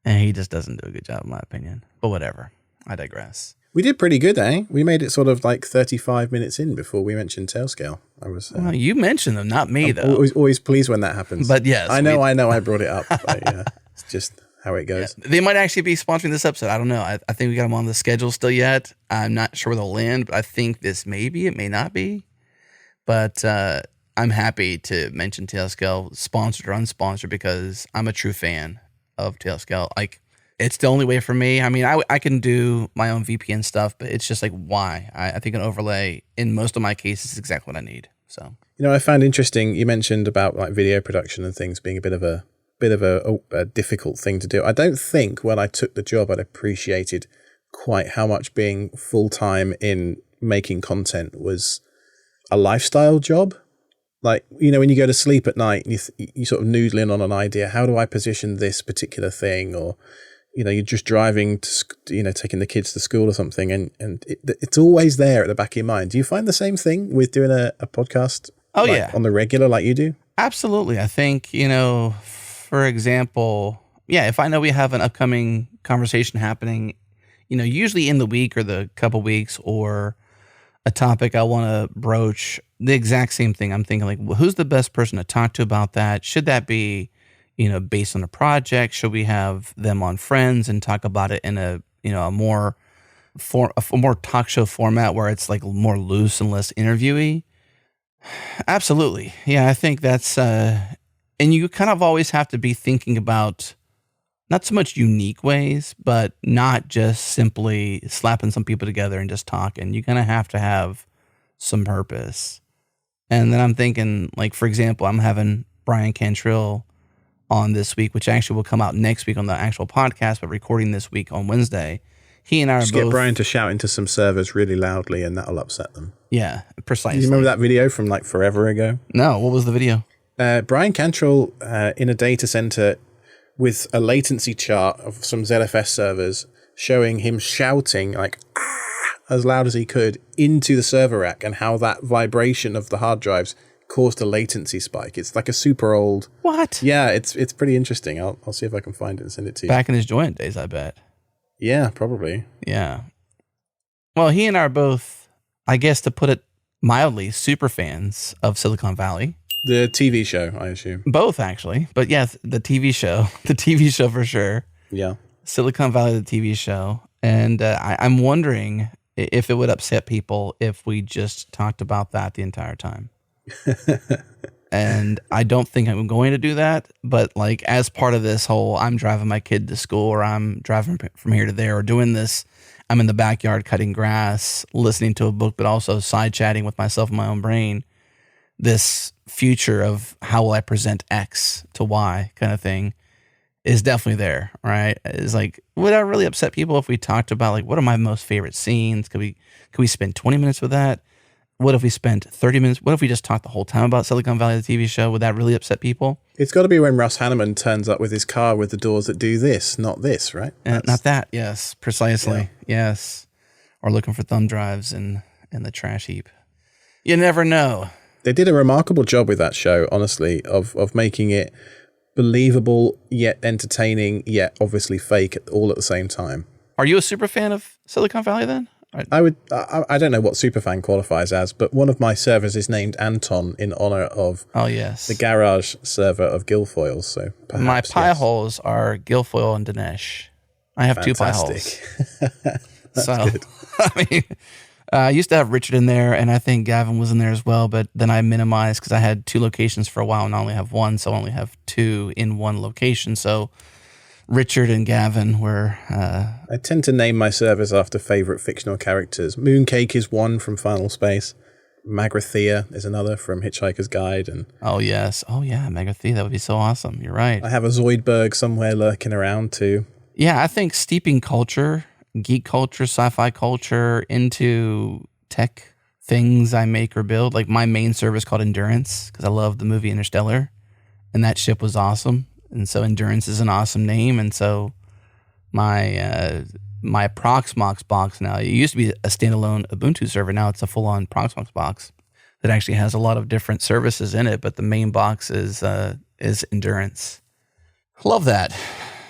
and he just doesn't do a good job in my opinion. But whatever, I digress.
We did pretty good, eh? We made it sort of like 35 minutes in before we mentioned Tailscale.
Well, you mentioned them, not me, though.
Always pleased when that happens.
But yes.
I know I brought it up. But yeah, it's just how it goes.
Yeah, they might actually be sponsoring this episode. I don't know. I think we got them on the schedule still yet. I'm not sure where they'll land, but I think this may be. It may not be. But I'm happy to mention Tailscale, sponsored or unsponsored, because I'm a true fan of Tailscale. Like, it's the only way for me. I mean, I can do my own VPN stuff, but it's just like, why? I think an overlay in most of my cases is exactly what I need. So,
I found interesting. You mentioned about like video production and things being a bit of a difficult thing to do. I don't think when I took the job, I'd appreciated quite how much being full time in making content was a lifestyle job. Like, when you go to sleep at night and you sort of noodling on an idea, how do I position this particular thing? Or, you're just driving to, taking the kids to school or something, and it's always there at the back of your mind. Do you find the same thing with doing a podcast?
Oh, yeah.
On the regular like you do?
Absolutely. I think, for example, if I know we have an upcoming conversation happening, usually in the week or the couple weeks, or a topic I want to broach, the exact same thing. I'm thinking like, well, who's the best person to talk to about that? Should that be, based on a project? Should we have them on Friends and talk about it in a more talk show format where it's like more loose and less interviewee? Absolutely. Yeah, I think that's, and you kind of always have to be thinking about not so much unique ways, but not just simply slapping some people together and just talking. You kind of have to have some purpose. And then I'm thinking, like, for example, I'm having Brian Cantrill on this week, which actually will come out next week on the actual podcast, but recording this week on Wednesday. He and I are
just
both...
get Brian to shout into some servers really loudly and that'll upset them.
Yeah, precisely.
Do you remember that video from like forever ago?
No, what was the video?
Brian Cantrill in a data center with a latency chart of some ZFS servers showing him shouting like as loud as he could into the server rack, and how that vibration of the hard drives caused a latency spike. It's like a super old...
What?
Yeah, it's pretty interesting. I'll see if I can find it and send it to you.
Back in his Joint days, I bet.
Yeah, probably.
Yeah. Well, he and I are both, I guess to put it mildly, super fans of Silicon Valley.
The TV show, I assume.
Both, actually. But yes, the TV show. The TV show for sure.
Yeah.
Silicon Valley, the TV show. And I'm wondering if it would upset people if we just talked about that the entire time. And I don't think I'm going to do that. But like, as part of this whole, I'm driving my kid to school, or I'm driving from here to there, or doing this, I'm in the backyard cutting grass, listening to a book, but also side chatting with myself in my own brain. This future of how will I present X to Y kind of thing is definitely there, right? It's like, would that really upset people if we talked about like, what are my most favorite scenes? Could we spend 20 minutes with that? What if we spent 30 minutes? What if we just talked the whole time about Silicon Valley, the TV show? Would that really upset people?
It's got to be when Russ Hanneman turns up with his car with the doors that do this, not this, right?
Not that. Yes, precisely. Yeah. Yes. Or looking for thumb drives and in the trash heap. You never know.
They did a remarkable job with that show, honestly, of making it believable, yet entertaining, yet obviously fake all at the same time.
Are you a super fan of Silicon Valley then?
I don't know what superfan qualifies as, but one of my servers is named Anton in honor of the garage server of Guilfoyle. So perhaps,
my pie holes are Guilfoyle and Dinesh. I have
Fantastic.
2 pie holes.
So good.
I mean, I used to have Richard in there, and I think Gavin was in there as well, but then I minimized because I had 2 locations for a while and I only have 1, so I only have 2 in 1 location. So Richard and Gavin were...
I tend to name my servers after favorite fictional characters. Mooncake is one from Final Space. Magrathea is another from Hitchhiker's Guide. And
oh, yes. Oh, yeah, Magrathea. That would be so awesome. You're right.
I have a Zoidberg somewhere lurking around too.
Yeah, I think steeping culture, geek culture, sci-fi culture into tech things I make or build. Like my main server is called Endurance because I love the movie Interstellar, and that ship was awesome. And so Endurance is an awesome name. And so my Proxmox box now, it used to be a standalone Ubuntu server. Now it's a full-on Proxmox box that actually has a lot of different services in it. But the main box is Endurance. Love that.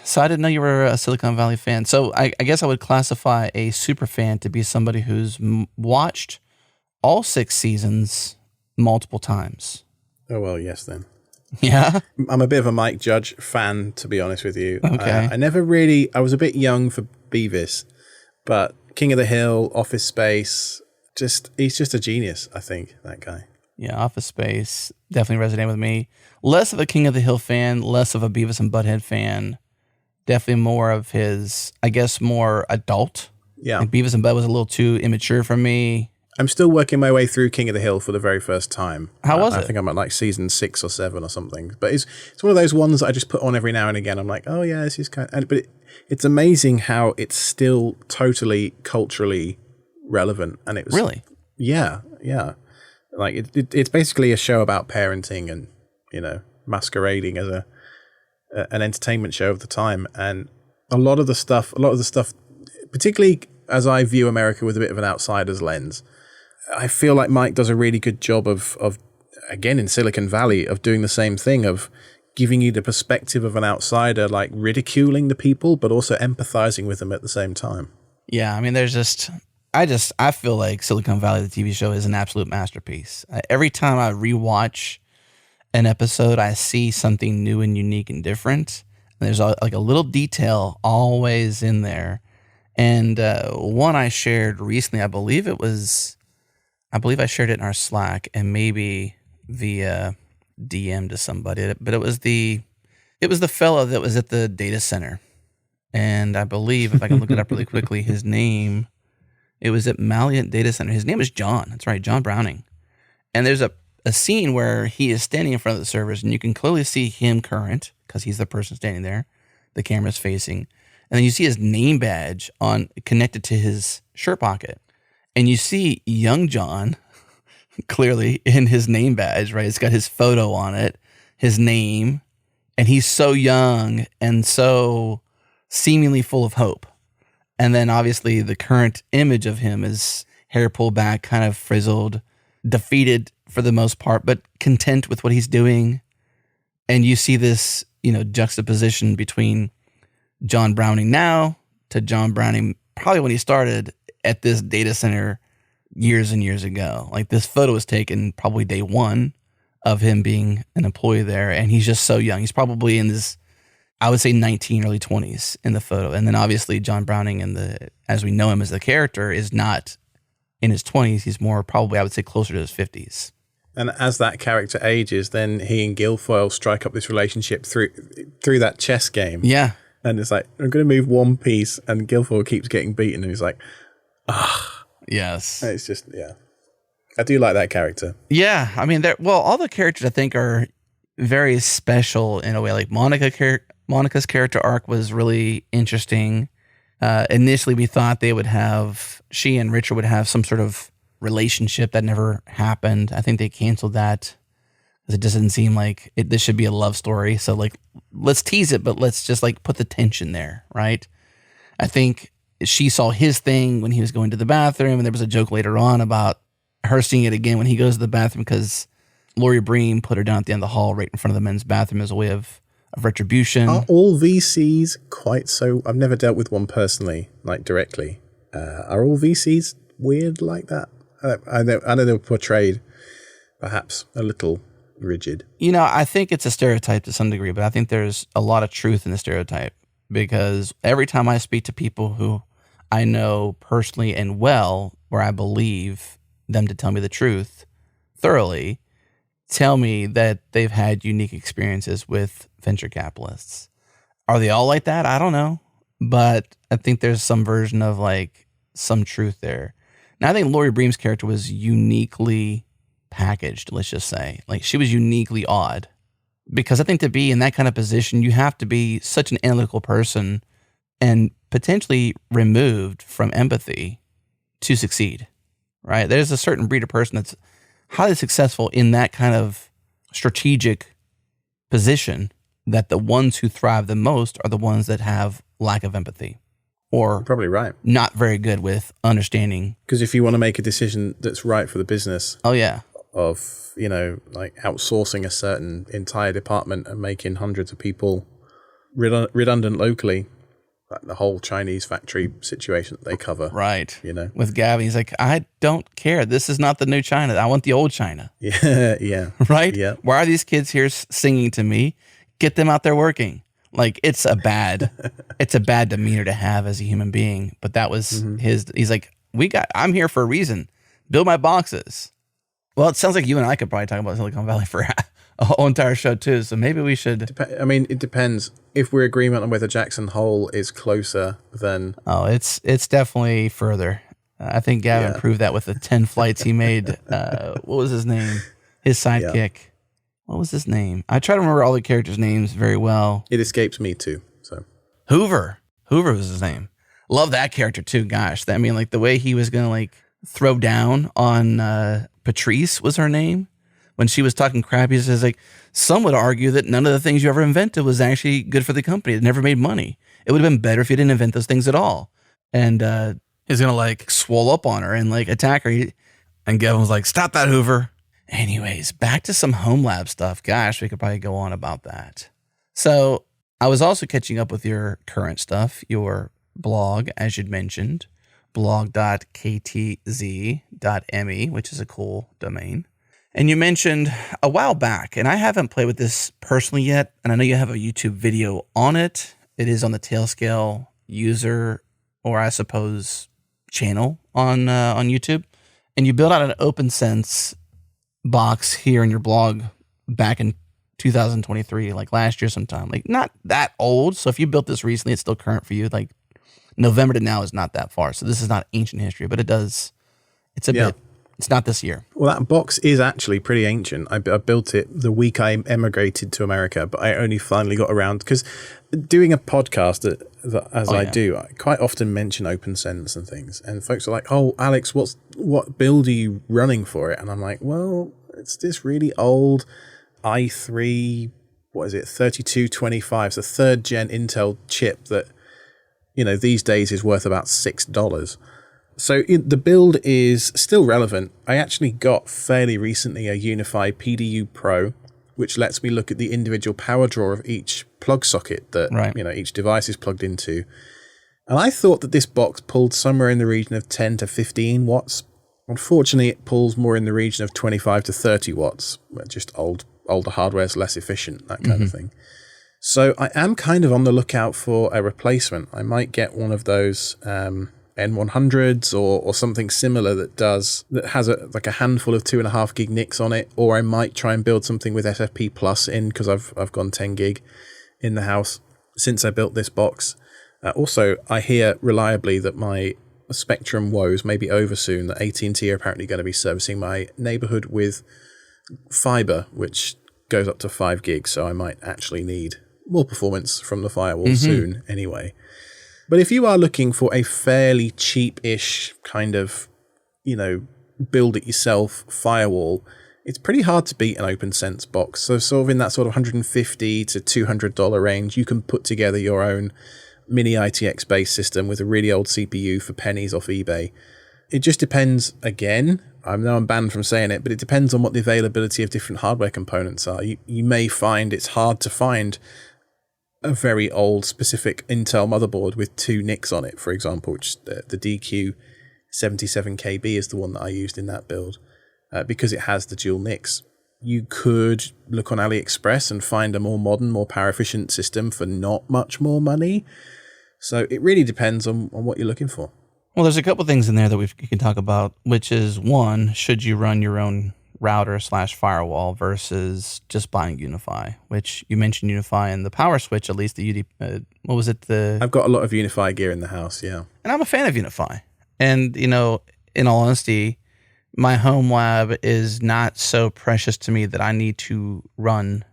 So I didn't know you were a Silicon Valley fan. So I guess I would classify a super fan to be somebody who's watched all 6 seasons multiple times.
Oh, well, yes then.
Yeah?
I'm a bit of a Mike Judge fan, to be honest with you.
Okay.
I was a bit young for Beavis, but King of the Hill, Office Space, he's just a genius, I think, that guy.
Yeah, Office Space definitely resonated with me. Less of a King of the Hill fan, less of a Beavis and Butthead fan. Definitely more of his, I guess, more adult.
Yeah.
Like Beavis and Butthead was a little too immature for me.
I'm still working my way through King of the Hill for the very first time.
How was it?
I think I'm at like season 6 or 7 or something. But it's one of those ones that I just put on every now and again. I'm like, oh yeah, this is kind of... But it's amazing how it's still totally culturally relevant. And it was...
Really?
Yeah. Like it's basically a show about parenting and, masquerading as an entertainment show of the time. And a lot of the stuff, particularly as I view America with a bit of an outsider's lens, I feel like Mike does a really good job of again, in Silicon Valley, of doing the same thing, of giving you the perspective of an outsider, like ridiculing the people, but also empathizing with them at the same time.
Yeah, I mean, I feel like Silicon Valley, the TV show, is an absolute masterpiece. Every time I rewatch an episode, I see something new and unique and different. And there's like a little detail always in there. And one I shared recently, I believe I shared it in our Slack and maybe via DM to somebody, but it was the fellow that was at the data center. And I believe, if I can look it up really quickly, his name, it was at Malient Data Center. His name is John. That's right, John Browning. And there's a scene where he is standing in front of the servers, and you can clearly see him current because he's the person standing there. The camera's facing. And then you see his name badge connected to his shirt pocket. And you see young John clearly in his name badge, right? It's got his photo on it, his name, and he's so young and so seemingly full of hope. And then obviously the current image of him is hair pulled back, kind of frizzled, defeated for the most part, but content with what he's doing. And you see this, juxtaposition between John Browning now to John Browning probably when he started at this data center years and years ago. Like this photo was taken probably day 1 of him being an employee there. And he's just so young. He's probably in this, I would say 19, early 20s in the photo. And then obviously John Browning as we know him as the character, is not in his 20s. He's more probably, I would say, closer to his 50s.
And as that character ages, then he and Guilfoyle strike up this relationship through that chess game.
Yeah.
And it's like, I'm going to move one piece, and Guilfoyle keeps getting beaten, and he's like,
yes.
It's just, yeah. I do like that character.
Yeah. I mean, all the characters I think are very special in a way. Like Monica's character arc was really interesting. Initially, we thought she and Richard would have some sort of relationship that never happened. I think they canceled that because it just didn't seem like this should be a love story. So like, let's tease it, but let's just like put the tension there, right? I think she saw his thing when he was going to the bathroom, and there was a joke later on about her seeing it again when he goes to the bathroom because Lori Bream put her down at the end of the hall right in front of the men's bathroom as a way of retribution.
Are all VCs quite so... I've never dealt with one personally, like directly. Are all VCs weird like that? I know they were portrayed perhaps a little rigid.
I think it's a stereotype to some degree, but I think there's a lot of truth in the stereotype because every time I speak to people who I know personally and well, where I believe them to tell me the truth thoroughly, tell me that they've had unique experiences with venture capitalists. Are they all like that? I don't know. But I think there's some version of like some truth there. Now, I think Lori Bream's character was uniquely packaged, let's just say. Like, she was uniquely odd. Because I think to be in that kind of position, you have to be such an analytical person and potentially removed from empathy to succeed, right? There's a certain breed of person that's highly successful in that kind of strategic position that the ones who thrive the most are the ones that have lack of empathy. Or
You're probably right.
Not very good with understanding.
Because if you want to make a decision that's right for the business,
oh yeah,
of like outsourcing a certain entire department and making hundreds of people redundant locally, like the whole Chinese factory situation that they cover,
right? With Gavin, he's like, I don't care. This is not the new China. I want the old China.
Yeah,
right.
Yeah.
Why are these kids here singing to me? Get them out there working. Like it's a bad demeanor to have as a human being. But that was his. He's like, I'm here for a reason. Build my boxes. Well, it sounds like you and I could probably talk about Silicon Valley for a whole entire show too. So maybe we should.
It depends. If we're in agreement on whether Jackson Hole is closer than.
Oh, it's definitely further. I think Gavin proved that with the 10 flights he made. What was his name? His sidekick. Yeah. What was his name? I try to remember all the characters' names very well.
It escapes me too. So
Hoover was his name. Love that character too. Gosh, like the way he was gonna like throw down on Patrice was her name when she was talking crap. He says like, some would argue that none of the things you ever invented was actually good for the company. It never made money. It would have been better if you didn't invent those things at all. And he's gonna like swole up on her and like attack her. And Gavin was like, stop that, Hoover. Anyways, back to some home lab stuff. Gosh, we could probably go on about that. So I was also catching up with your current stuff, your blog, as you'd mentioned, blog.ktz.me, which is a cool domain. And you mentioned a while back, and I haven't played with this personally yet, and I know you have a YouTube video on it. It is on the Tailscale user, or I suppose channel on YouTube. And you built out an OpenSense box here in your blog back in 2023, like last year sometime, like not that old. So if you built this recently, it's still current for you. Like November to now is not that far. So this is not ancient history, but it's a bit, it's not this year.
Well, that box is actually pretty ancient. I built it the week I emigrated to America, but I only finally got around because doing a podcast I do, I quite often mention OpenSense and things, and folks are like, "Oh, Alex, what build are you running for it?" And I'm like, "Well, it's this really old i3, 3225, it's a third gen Intel chip that, these days is worth about $6." So the build is still relevant. I actually got fairly recently a Unify PDU Pro, which lets me look at the individual power draw of each plug socket that each device is plugged into. And I thought that this box pulled somewhere in the region of 10 to 15 watts. Unfortunately, it pulls more in the region of 25 to 30 watts. Just older hardware is less efficient, that kind of thing. So I am kind of on the lookout for a replacement. I might get one of those N100s or something similar that has a handful of 2.5 gig NICs on it, or I might try and build something with SFP Plus in, because I've gone 10 gig in the house since I built this box. Also, I hear reliably that my Spectrum woes may be over soon, that AT&T are apparently going to be servicing my neighborhood with fiber, which goes up to 5 gigs, so I might actually need more performance from the firewall soon anyway. But if you are looking for a fairly cheap-ish kind of, build it yourself firewall, it's pretty hard to beat an OpenSense box. So sort of in that sort of $150 to $200 range, you can put together your own mini ITX based system with a really old CPU for pennies off eBay. It just depends, again, I know I'm banned from saying it, but it depends on what the availability of different hardware components are. You may find it's hard to find a very old specific Intel motherboard with 2 NICs on it, for example, which the DQ77KB is the one that I used in that build, because it has the dual NICs. You could look on AliExpress and find a more modern, more power efficient system for not much more money. So it really depends on what you're looking for.
Well, there's a couple things in there that we can talk about, which is one, should you run your own router / firewall versus just buying Unify, which you mentioned Unify and the power switch, at least the what was it?
I've got a lot of Unify gear in the house, yeah.
And I'm a fan of Unify. And, in all honesty, my home lab is not so precious to me that I need to run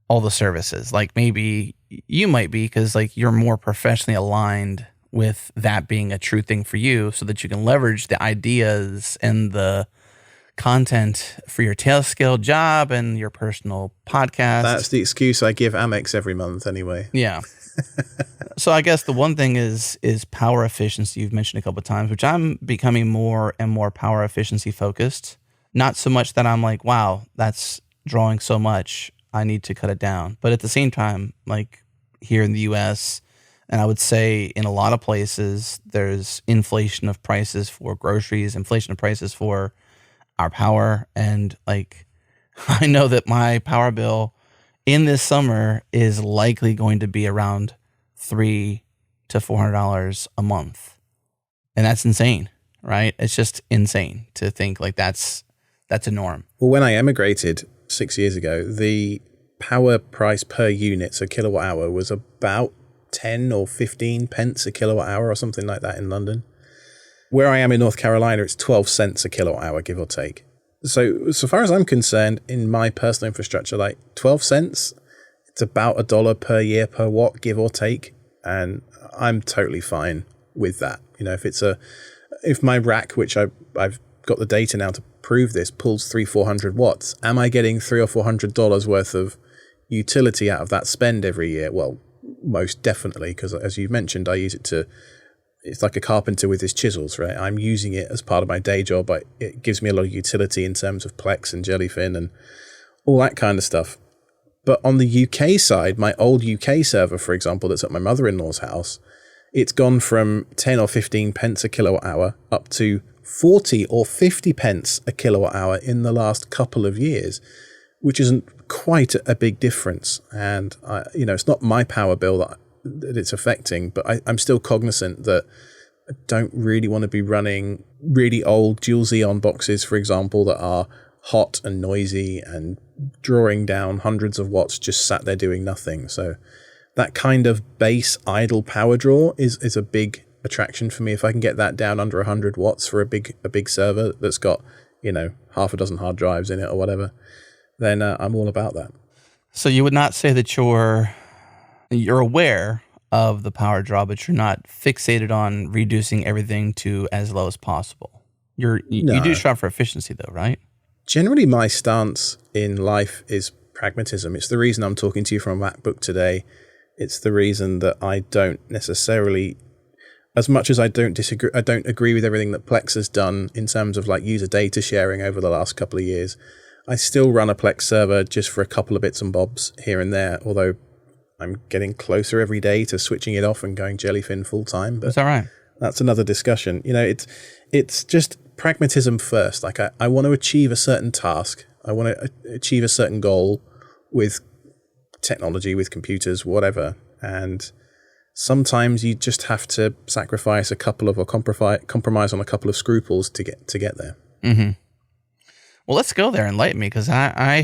all the services. Like maybe you might be, because like you're more professionally aligned with that being a true thing for you, so that you can leverage the ideas and the content for your tail scale job and your personal podcast.
That's the excuse I give Amex every month anyway.
Yeah. So I guess the one thing is power efficiency. You've mentioned a couple of times, which I'm becoming more and more power efficiency focused. Not so much that I'm like, wow, that's drawing so much, I need to cut it down. But at the same time, like here in the US, and I would say in a lot of places, there's inflation of prices for groceries, inflation of prices for our power. And like, I know that my power bill in this summer is likely going to be around $300 to $400 a month. And that's insane, right? It's just insane to think like that's a norm.
Well, when I emigrated 6 years ago, the power price per unit, so kilowatt hour, was about 10 or 15 pence a kilowatt hour or something like that in London. Where I am in North Carolina, it's 12 cents a kilowatt hour, give or take. So far as I'm concerned, in my personal infrastructure, like 12 cents, it's about $1 per year per watt, give or take. And I'm totally fine with that. If my rack, which I've got the data now to prove this, pulls 300-400 watts, am I getting $300 or $400 worth of utility out of that spend every year? Well, most definitely, because as you mentioned, I use it it's like a carpenter with his chisels, right? I'm using it as part of my day job. It gives me a lot of utility in terms of Plex and Jellyfin and all that kind of stuff. But on the UK side, my old UK server, for example, that's at my mother-in-law's house, it's gone from 10 or 15 pence a kilowatt hour up to 40 or 50 pence a kilowatt hour in the last couple of years, which isn't quite a big difference. And it's not my power bill that it's affecting, but I'm still cognizant that I don't really want to be running really old dual Xeon boxes, for example, that are hot and noisy and drawing down hundreds of watts just sat there doing nothing. So that kind of base idle power draw is a big attraction for me. If I can get that down under 100 watts for a big server that's got half a dozen hard drives in it or whatever, then I'm all about that.
So you would not say that you're aware of the power draw, but you're not fixated on reducing everything to as low as possible. You do strive for efficiency though, right?
Generally, my stance in life is pragmatism. It's the reason I'm talking to you from a MacBook today. It's the reason that I don't necessarily, as much as I don't agree with everything that Plex has done in terms of like user data sharing over the last couple of years. I still run a Plex server just for a couple of bits and bobs here and there, although I'm getting closer every day to switching it off and going Jellyfin full time. But
is that right?
That's another discussion. It's just pragmatism first. Like I want to achieve a certain task. I want to achieve a certain goal with technology, with computers, whatever. And sometimes you just have to sacrifice a couple of, or compromise on a couple of scruples to get there.
Mm-hmm. Well, let's go there. Enlighten me, because I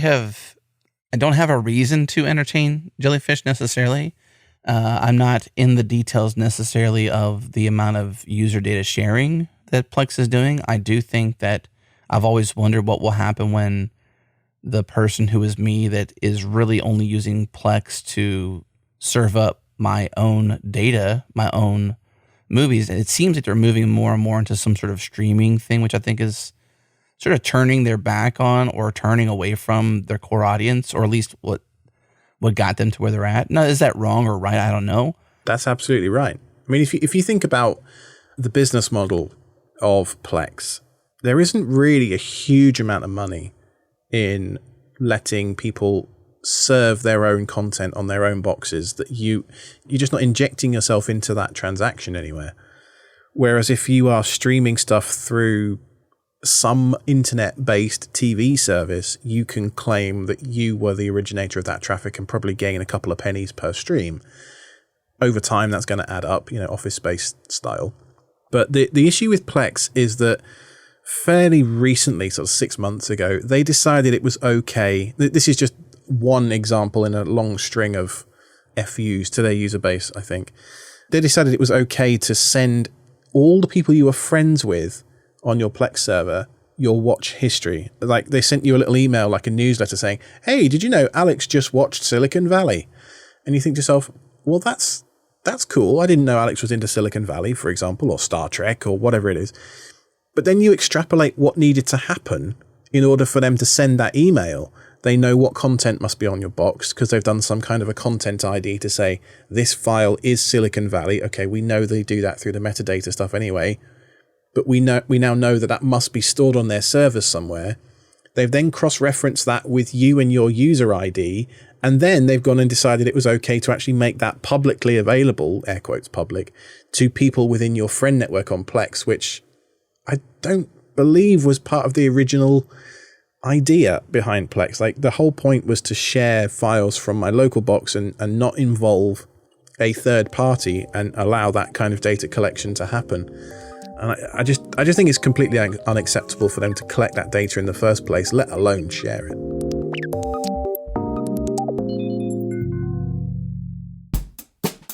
don't have a reason to entertain jellyfish necessarily. I'm not in the details necessarily of the amount of user data sharing that Plex is doing. I do think that I've always wondered what will happen when the person who is me that is really only using Plex to serve up my own data, my own movies. And it seems like they're moving more and more into some sort of streaming thing, which I think is sort of turning their back on or turning away from their core audience, or at least what got them to where they're at. Now, is that wrong or right? I don't know.
That's absolutely right. I mean, if you think about the business model of Plex, there isn't really a huge amount of money in letting people serve their own content on their own boxes, that you're just not injecting yourself into that transaction anywhere. Whereas if you are streaming stuff through some internet-based TV service, you can claim that you were the originator of that traffic and probably gain a couple of pennies per stream. Over time, that's going to add up, Office Space style. But the issue with Plex is that fairly recently, sort of 6 months ago, they decided it was okay. This is just one example in a long string of FUs to their user base, I think. They decided it was okay to send all the people you were friends with on your Plex server your watch history. Like, they sent you a little email, like a newsletter saying, hey, did you know Alex just watched Silicon Valley? And you think to yourself, well, that's cool. I didn't know Alex was into Silicon Valley, for example, or Star Trek or whatever it is. But then you extrapolate what needed to happen in order for them to send that email. They know what content must be on your box because they've done some kind of a content ID to say this file is Silicon Valley. Okay, we know they do that through the metadata stuff anyway, but we now know that must be stored on their servers somewhere. They've then cross-referenced that with you and your user ID, and then they've gone and decided it was okay to actually make that publicly available, air quotes public, to people within your friend network on Plex, which I don't believe was part of the original idea behind Plex. Like, the whole point was to share files from my local box and not involve a third party and allow that kind of data collection to happen. And I just think it's completely unacceptable for them to collect that data in the first place, let alone share it.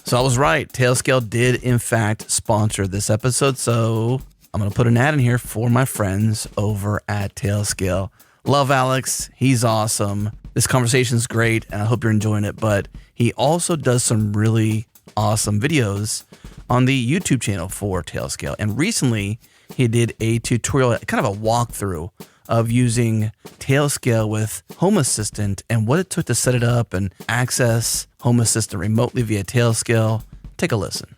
So I was right. Tailscale did, in fact, sponsor this episode. So I'm going to put an ad in here for my friends over at Tailscale. Love Alex. He's awesome. This conversation is great, and I hope you're enjoying it. But he also does some really awesome videos on the YouTube channel for Tailscale. And recently, he did a tutorial, kind of a walkthrough of using Tailscale with Home Assistant and what it took to set it up and access Home Assistant remotely via Tailscale. Take a listen.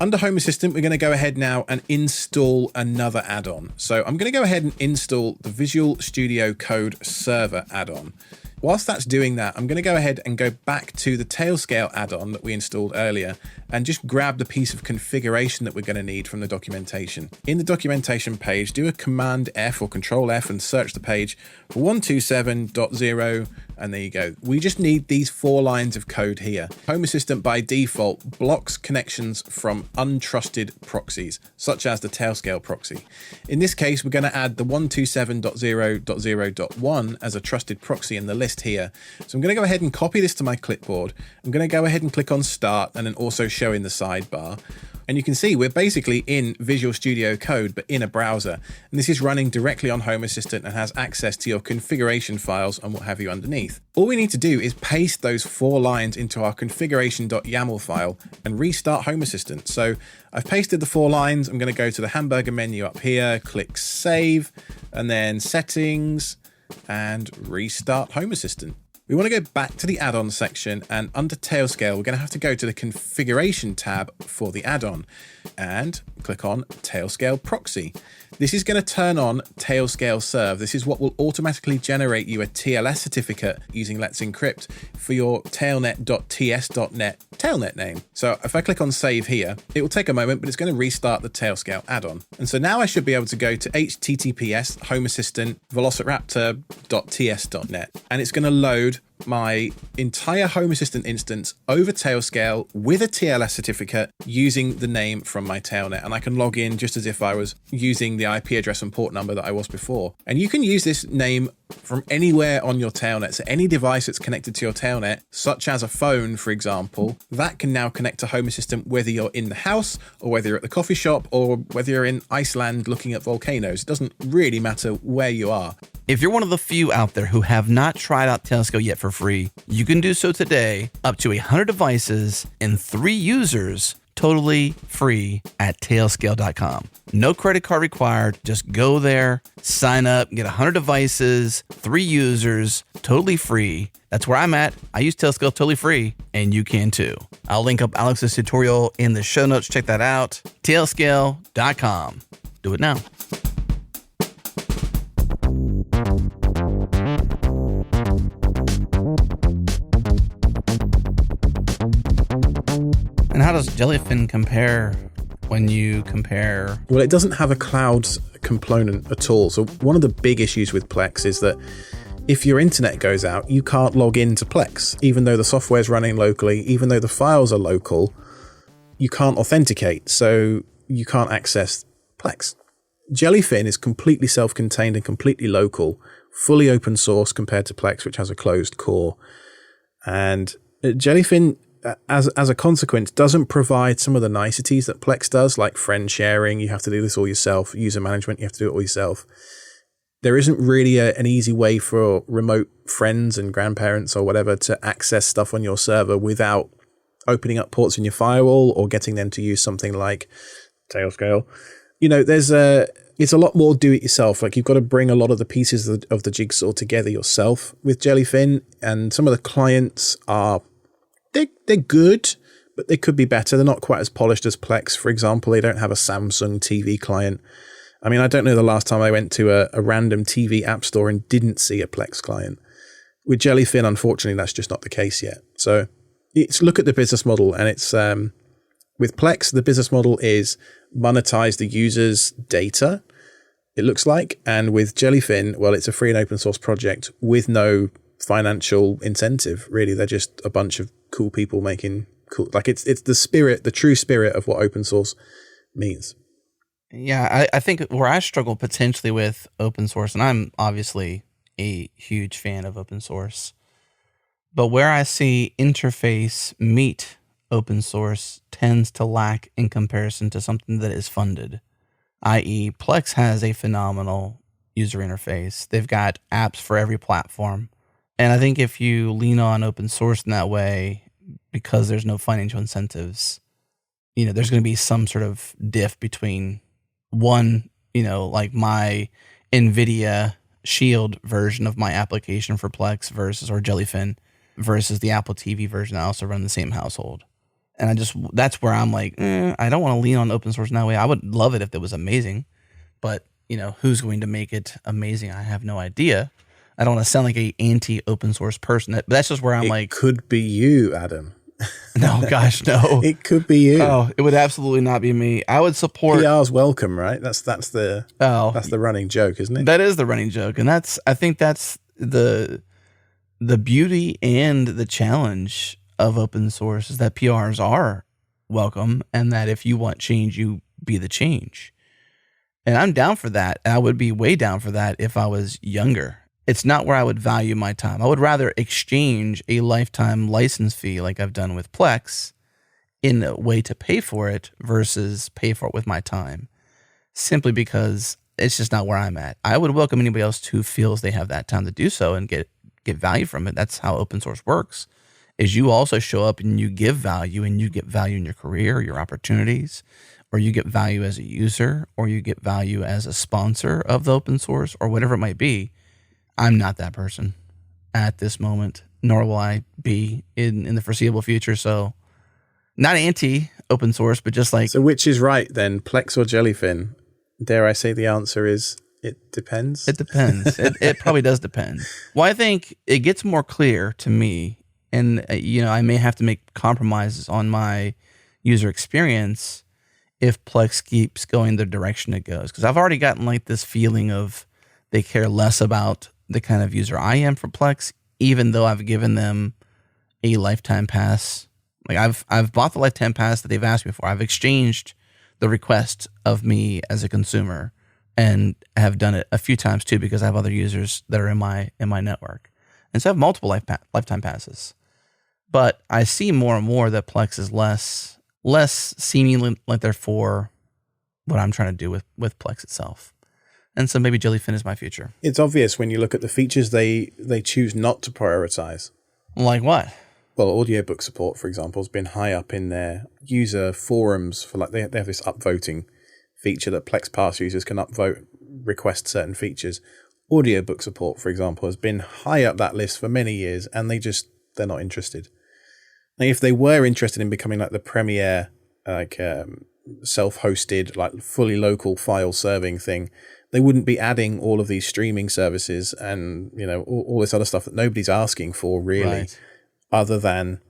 Under Home Assistant, we're going to go ahead now and install another add-on. So I'm going to go ahead and install the Visual Studio Code Server add-on. Whilst that's doing that, I'm going to go ahead and go back to the Tailscale add-on that we installed earlier and just grab the piece of configuration that we're going to need from the documentation. In the documentation page, do a Command F or Control F and search the page for 127.0, and there you go. We just need these 4 lines of code here. Home Assistant by default blocks connections from untrusted proxies, such as the Tailscale proxy. In this case, we're going to add the 127.0.0.1 as a trusted proxy in the list here. So I'm going to go ahead and copy this to my clipboard. I'm going to go ahead and click on Start and then also show in the sidebar. And you can see we're basically in Visual Studio Code, but in a browser. And this is running directly on Home Assistant and has access to your configuration files and what have you underneath. All we need to do is paste those 4 lines into our configuration.yaml file and restart Home Assistant. So I've pasted the 4 lines. I'm going to go to the hamburger menu up here, click Save, and then Settings, and restart Home Assistant. We want to go back to the add-on section, and under Tailscale, we're going to have to go to the configuration tab for the add-on and click on Tailscale Proxy. This is going to turn on Tailscale Serve. This is what will automatically generate you a TLS certificate using Let's Encrypt for your tailnet.ts.net tailnet name. So if I click on Save here, it will take a moment, but it's going to restart the Tailscale add-on. And so now I should be able to go to https Home Assistant velociraptor.ts.net, and it's going to load my entire Home Assistant instance over Tailscale with a TLS certificate using the name from my tailnet. And I can log in just as if I was using the IP address and port number that I was before. And you can use this name from anywhere on your tailnet. So any device that's connected to your tailnet, such as a phone, for example, that can now connect to Home Assistant, whether you're in the house or whether you're at the coffee shop or whether you're in Iceland looking at volcanoes. It doesn't really matter where you are.
If you're one of the few out there who have not tried out Tailscale yet for free, you can do so today, up to 100 devices and 3 users, totally free at tailscale.com. No credit card required. Just go there, sign up, get 100 devices, 3 users, totally free. That's where I'm at. I use Tailscale totally free, and you can too. I'll link up Alex's tutorial in the show notes. Check that out. tailscale.com. Do it now. And how does Jellyfin compare when you compare?
Well, it doesn't have a cloud component at all. So one of the big issues with Plex is that if your internet goes out, you can't log into Plex. Even though the software is running locally, even though the files are local, you can't authenticate. So you can't access Plex. Jellyfin is completely self-contained and completely local, fully open source compared to Plex, which has a closed core. And Jellyfin, as a consequence, doesn't provide some of the niceties that Plex does, like friend sharing. You have to do this all yourself. User management, you have to do it all yourself. There isn't really an easy way for remote friends and grandparents or whatever to access stuff on your server without opening up ports in your firewall or getting them to use something like Tailscale. It's a lot more do it yourself. Like, you've got to bring a lot of the pieces of the jigsaw together yourself with Jellyfin. And some of the clients they're good, but they could be better. They're not quite as polished as Plex. For example, they don't have a Samsung TV client. I mean, I don't know the last time I went to a random TV app store and didn't see a Plex client. With Jellyfin, unfortunately, that's just not the case yet. So look at the business model, and it's with Plex, the business model is monetize the user's data, it looks like. And with Jellyfin, well, it's a free and open source project with no financial incentive, really. They're just a bunch of cool people making cool, like it's the true spirit of what open source means.
Yeah, I think where I struggle potentially with open source, and I'm obviously a huge fan of open source, but where I see interface meet open source tends to lack in comparison to something that is funded, i.e. Plex has a phenomenal user interface. They've got apps for every platform. And I think if you lean on open source in that way, because there's no financial incentives, there's going to be some sort of diff between one, like my NVIDIA Shield version of my application for Plex or Jellyfin versus the Apple TV version. I also run the same household. And that's where I'm like, I don't want to lean on open source in that way. I would love it if it was amazing, but who's going to make it amazing? I have no idea. I don't want to sound like a anti-open source person, but that's just where I'm like.
It could be you, Adam.
No, gosh, no.
It could be you.
Oh, it would absolutely not be me. I would support.
PR's welcome, right? That's the running joke, isn't it?
That is the running joke, and I think that's the beauty and the challenge of open source is that PRs are welcome, and that if you want change, you be the change. And I'm down for that. And I would be way down for that if I was younger. It's not where I would value my time. I would rather exchange a lifetime license fee like I've done with Plex in a way to pay for it versus pay for it with my time, simply because it's just not where I'm at. I would welcome anybody else who feels they have that time to do so and get value from it. That's how open source works, is you also show up and you give value, and you get value in your career, your opportunities, or you get value as a user, or you get value as a sponsor of the open source, or whatever it might be. I'm not that person at this moment, nor will I be in the foreseeable future. So not anti open source, but just like.
So which is right then, Plex or Jellyfin? Dare I say the answer is it depends?
It depends. it probably does depend. Well, I think it gets more clear to me, and I may have to make compromises on my user experience if Plex keeps going the direction it goes. Because I've already gotten like this feeling of they care less about the kind of user I am for Plex, even though I've given them a lifetime pass. Like I've bought the lifetime pass that they've asked me for. I've exchanged the request of me as a consumer, and have done it a few times too, because I have other users that are in my network. And so I have multiple lifetime passes. But I see more and more that Plex is less seemingly like they're for what I'm trying to do with Plex itself. And so maybe Jellyfin is my future.
It's obvious when you look at the features they choose not to prioritize.
Like what?
Well, audiobook support, for example, has been high up in their user forums for they have this upvoting feature that Plex Pass users can upvote, request certain features. Audiobook support, for example, has been high up that list for many years, and they're not interested. Like if they were interested in becoming like the premier, like self-hosted, like fully local file serving thing, they wouldn't be adding all of these streaming services and, you know, all this other stuff that nobody's asking for really, other than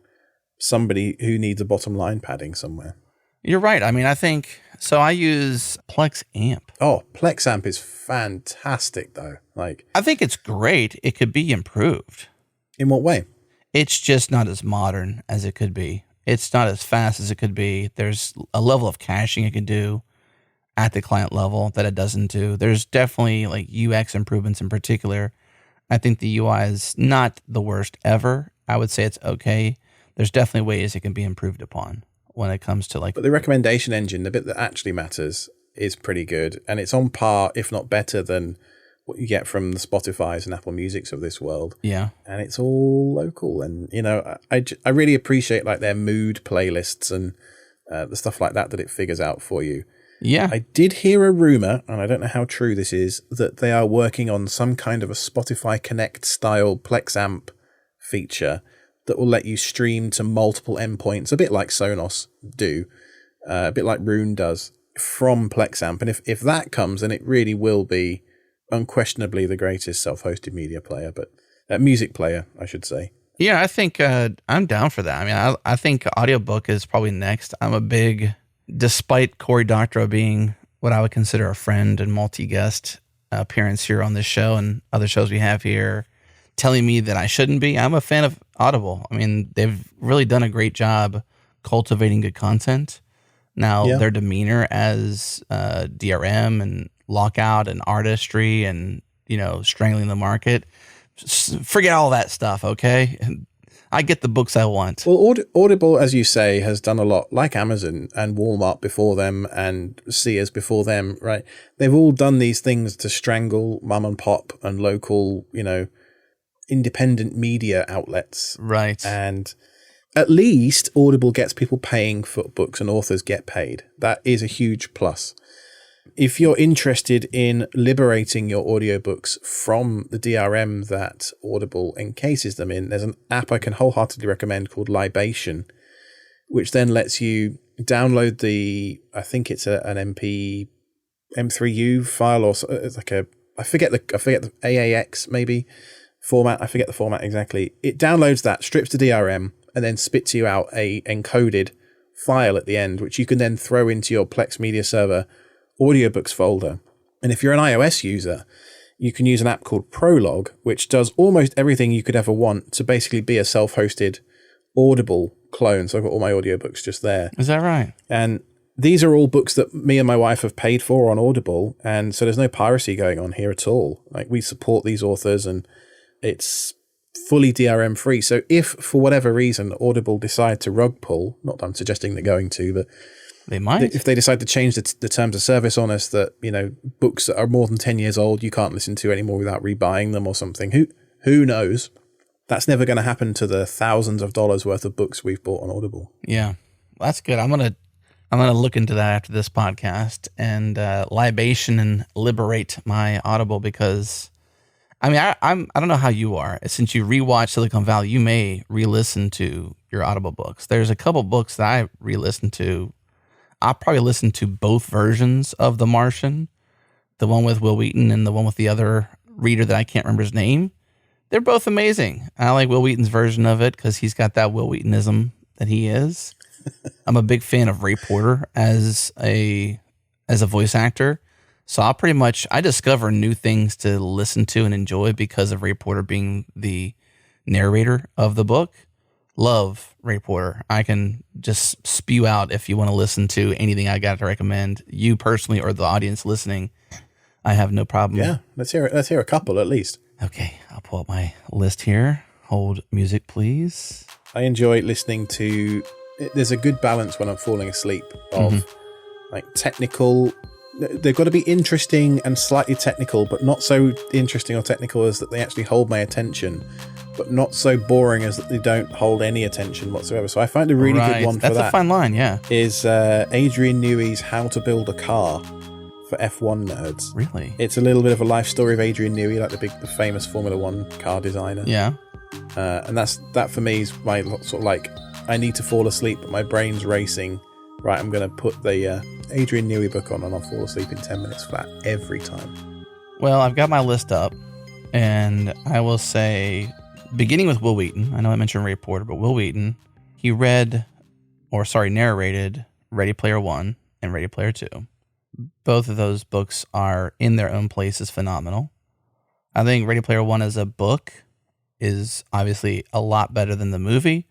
somebody who needs a bottom line padding somewhere.
You're right. I mean, I think, so I use Plex amp.
Oh, Plex amp is fantastic though. Like,
I think it's great. It could be improved.
in what way?
It's just not as modern as it could be. It's not as fast as it could be. There's a level of caching it can do at the client level that it doesn't do. There's definitely like UX improvements in particular. I think the UI is not the worst ever. I would say it's okay. There's definitely ways it can be improved upon when it comes to like...
But the recommendation engine, the bit that actually matters, is pretty good. And it's on par, if not better, than what you get from the Spotifys and Apple Musics of this world.
Yeah.
And it's all local. And, you know, I really appreciate like their mood playlists and the stuff like that it figures out for you.
Yeah.
I did hear a rumor, and I don't know how true this is, that they are working on some kind of a Spotify Connect style Plex amp feature that will let you stream to multiple endpoints, a bit like Sonos do, a bit like Rune does, from Plex amp. And if that comes, then it really will be unquestionably the greatest self-hosted media player, but music player, I should say.
Yeah, I think I'm down for that. I mean, I think audiobook is probably next. I'm a big... Despite Cory Doctorow being what I would consider a friend and multi-guest appearance here on this show and other shows we have here, telling me that I shouldn't be, I'm a fan of Audible. I mean, they've really done a great job cultivating good content. Now, their demeanor as DRM and lockout and artistry and, you know, strangling the market, forget all that stuff, okay? I get the books I want.
Well, Audible, as you say, has done a lot, like Amazon and Walmart before them and Sears before them, right? They've all done these things to strangle mom and pop and local, you know, independent media outlets.
Right.
And at least Audible gets people paying for books and authors get paid. That is a huge plus. If you're interested in liberating your audiobooks from the DRM that Audible encases them in, there's an app I can wholeheartedly recommend called Libation, which then lets you download I think it's an M3U file, or it's like I forget the AAX maybe format. I forget the format exactly. It downloads that, strips the DRM, and then spits you out a encoded file at the end, which you can then throw into your Plex Media Server audiobooks folder. And if you're an iOS user, you can use an app called Prologue, which does almost everything you could ever want to basically be a self-hosted Audible clone. So I've got all my audiobooks just there.
Is that right?
And these are all books that me and my wife have paid for on Audible. And so there's no piracy going on here at all. Like, we support these authors and it's fully DRM free. So if for whatever reason Audible decide to rug pull, not that I'm suggesting they're going to, but
they might.
If they decide to change the terms of service on us, that, you know, books that are more than 10 years old, you can't listen to anymore without rebuying them or something. Who knows? That's never going to happen to the thousands of dollars worth of books we've bought on Audible.
Yeah, that's good. I'm gonna look into that after this podcast and libation and liberate my Audible, because I mean, I don't know how you are. Since you rewatch Silicon Valley, you may re-listen to your Audible books. There's a couple books that I re-listened to. I'll probably listen to both versions of The Martian, the one with Will Wheaton and the one with the other reader that I can't remember his name. They're both amazing. I like Will Wheaton's version of it because he's got that Will Wheatonism that he is. I'm a big fan of Ray Porter as a voice actor. So I discover new things to listen to and enjoy because of Ray Porter being the narrator of the book. Love Ray Porter. I can just spew out if you want to listen to anything I got to recommend, you personally or the audience listening. I have no problem.
Yeah, let's hear a couple at least.
Okay, I'll pull up my list here. Hold music, please.
I enjoy listening to. There's a good balance when I'm falling asleep of like technical. They've got to be interesting and slightly technical, but not so interesting or technical as that they actually hold my attention, but not so boring as that they don't hold any attention whatsoever. So I find a really good one for that.
That's a fine line, yeah.
Is Adrian Newey's How to Build a Car for F1 nerds.
Really?
It's a little bit of a life story of Adrian Newey, like the famous Formula One car designer.
Yeah.
And that for me is my sort of like I need to fall asleep, but my brain's racing. Right, I'm going to put the Adrian Newey book on and I'll fall asleep in 10 minutes flat every time.
Well, I've got my list up, and I will say, beginning with Will Wheaton, I know I mentioned Ray Porter, but Will Wheaton, he narrated Ready Player One and Ready Player Two. Both of those books are, in their own places, phenomenal. I think Ready Player One as a book is obviously a lot better than the movie,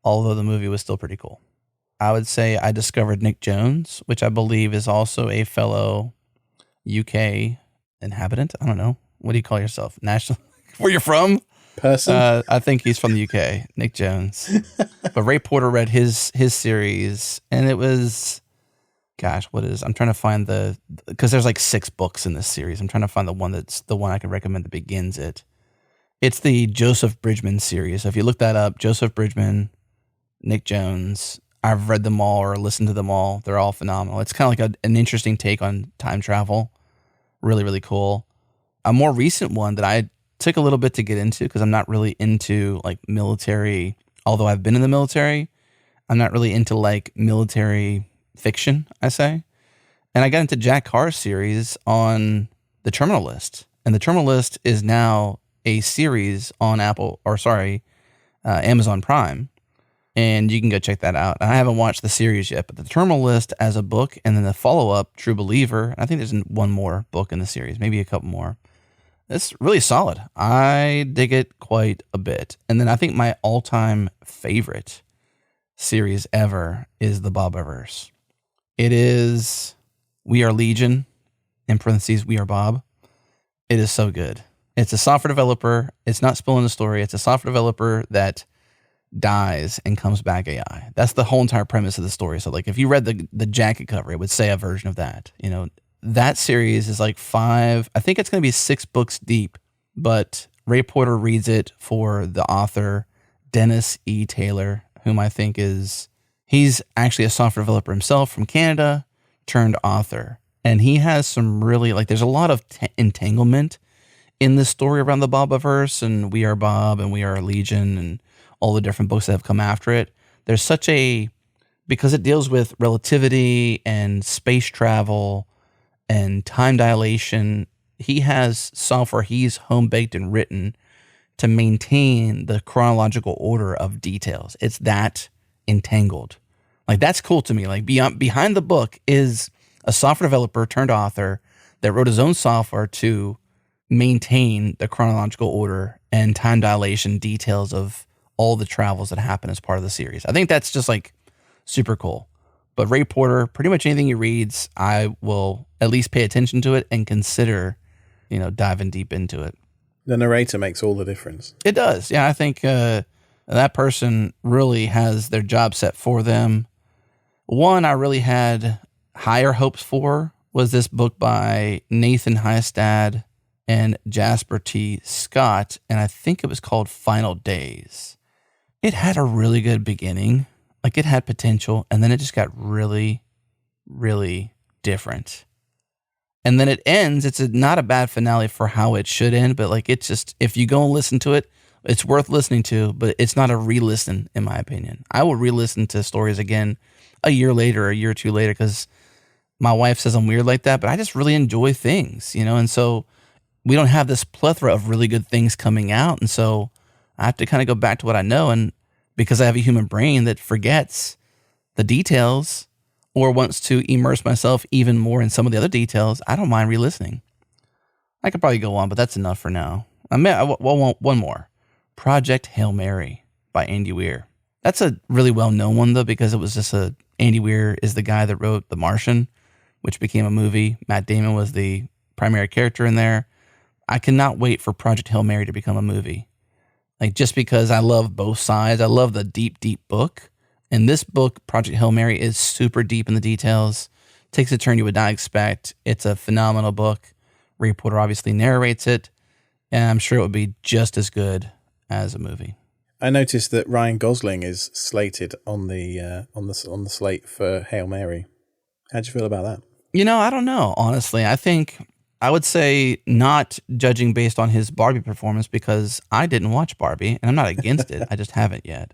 although the movie was still pretty cool. I would say I discovered Nick Jones, which I believe is also a fellow UK inhabitant. I don't know. What do you call yourself? National? Where you're from?
Person?
I think he's from the UK, Nick Jones. But Ray Porter read his series, and it was, I'm trying to find because there's like 6 books in this series. I'm trying to find the one that's the one I can recommend that begins it. It's the Joseph Bridgman series. So if you look that up, Joseph Bridgman, Nick Jones, I've read them all or listened to them all. They're all phenomenal. It's kind of like an interesting take on time travel. Really, really cool. A more recent one that I took a little bit to get into because I'm not really into like military, although I've been in the military. I'm not really into like military fiction, I say. And I got into Jack Carr's series on The Terminal List. And The Terminal List is now a series on Amazon Prime. And you can go check that out. I haven't watched the series yet, but The Terminal List as a book, and then the follow-up, True Believer. I think there's one more book in the series, maybe a couple more. It's really solid. I dig it quite a bit. And then I think my all-time favorite series ever is the Bobiverse. It is We Are Legion, in parentheses, We Are Bob. It is so good. It's a software developer. It's not spilling the story. It's a software developer that dies and comes back AI. That's the whole entire premise of the story. So like if you read the jacket cover, it would say a version of that. You know, that series is like 5, I think it's going to be 6 books deep, but Ray Porter reads it for the author, Dennis E. Taylor, whom I think he's actually a software developer himself from Canada turned author. And he has some really, like, there's a lot of entanglement in this story around the Bobiverse and We Are Bob and We Are Legion and all the different books that have come after it. There's because it deals with relativity and space travel and time dilation, he has software he's home-baked and written to maintain the chronological order of details. It's that entangled. Like, that's cool to me. Like, behind the book is a software developer turned author that wrote his own software to maintain the chronological order and time dilation details of all the travels that happen as part of the series. I think that's just like super cool. But Ray Porter, pretty much anything he reads, I will at least pay attention to it and consider, diving deep into it.
The narrator makes all the difference.
It does. Yeah, I think that person really has their job set for them. One I really had higher hopes for was this book by Nathan Heistad and Jasper T. Scott, and I think it was called Final Days. It had a really good beginning. Like, it had potential, and then it just got really, really different. And then it ends. It's not a bad finale for how it should end, but like, it's just, if you go and listen to it, it's worth listening to, but it's not a re-listen, in my opinion. I will re-listen to stories again a year later, a year or two later, because my wife says I'm weird like that, but I just really enjoy things, and so we don't have this plethora of really good things coming out, and so I have to kind of go back to what I know, and because I have a human brain that forgets the details or wants to immerse myself even more in some of the other details, I don't mind re-listening. I could probably go on, but that's enough for now. I want one more. Project Hail Mary by Andy Weir. That's a really well-known one, though, because it was just Andy Weir is the guy that wrote The Martian, which became a movie. Matt Damon was the primary character in there. I cannot wait for Project Hail Mary to become a movie. Like, just because I love both sides. I love the deep, deep book. And this book, Project Hail Mary, is super deep in the details. Takes a turn you would not expect. It's a phenomenal book. Ray Porter obviously narrates it. And I'm sure it would be just as good as a movie.
I noticed that Ryan Gosling is slated on the slate for Hail Mary. How'd you feel about that?
I don't know, honestly. I would say not judging based on his Barbie performance, because I didn't watch Barbie, and I'm not against it. I just haven't yet.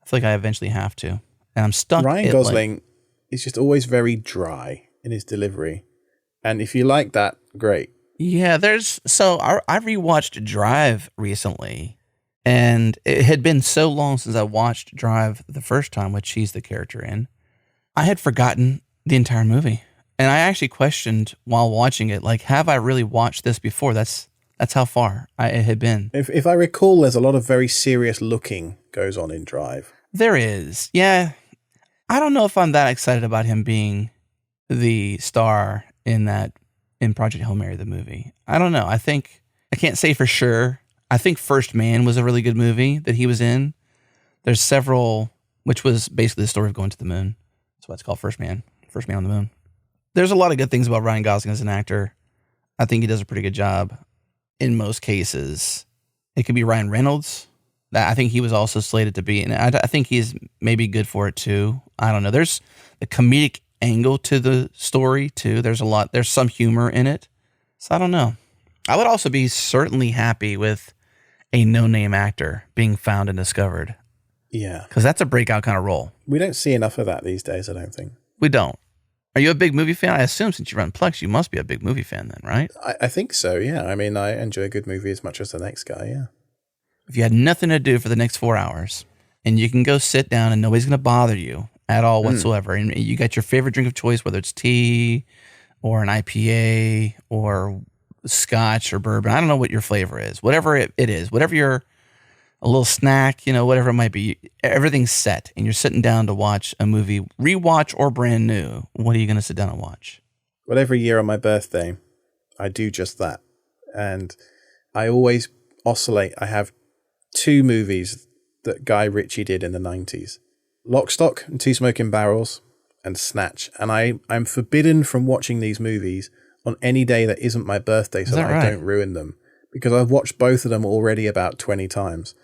I feel like I eventually have to. And I'm stuck.
Ryan Gosling is just always very dry in his delivery. And if you like that, great.
Yeah, I rewatched Drive recently, and it had been so long since I watched Drive the first time, which he's the character in. I had forgotten the entire movie. And I actually questioned while watching it, like, have I really watched this before? That's how far it had been.
If I recall, there's a lot of very serious looking goes on in Drive.
There is. Yeah. I don't know if I'm that excited about him being the star in Project Hail Mary, the movie. I don't know. I can't say for sure. I think First Man was a really good movie that he was in. There's several, which was basically the story of going to the moon. That's why it's called First Man on the Moon. There's a lot of good things about Ryan Gosling as an actor. I think he does a pretty good job in most cases. It could be Ryan Reynolds. I think he was also slated to be, and I think he's maybe good for it too. I don't know. There's a comedic angle to the story too. There's some humor in it. So I don't know. I would also be certainly happy with a no-name actor being found and discovered.
Yeah.
Because that's a breakout kind of role.
We don't see enough of that these days, I don't think.
We don't. Are you a big movie fan? I assume since you run Plex, you must be a big movie fan then, right?
I think so, yeah. I mean, I enjoy a good movie as much as the next guy, yeah.
If you had nothing to do for the next 4 hours and you can go sit down and nobody's going to bother you at all whatsoever, and you got your favorite drink of choice, whether it's tea or an IPA or scotch or bourbon, I don't know what your flavor is, whatever it is, whatever a little snack, whatever it might be, everything's set and you're sitting down to watch a movie, rewatch or brand new. What are you going to sit down and watch?
Well, every year on my birthday, I do just that. And I always oscillate. I have 2 movies that Guy Ritchie did in the 90s. Lock, Stock and Two Smoking Barrels and Snatch. And I'm forbidden from watching these movies on any day that isn't my birthday so that I don't ruin them. Because I've watched both of them already about 20 times.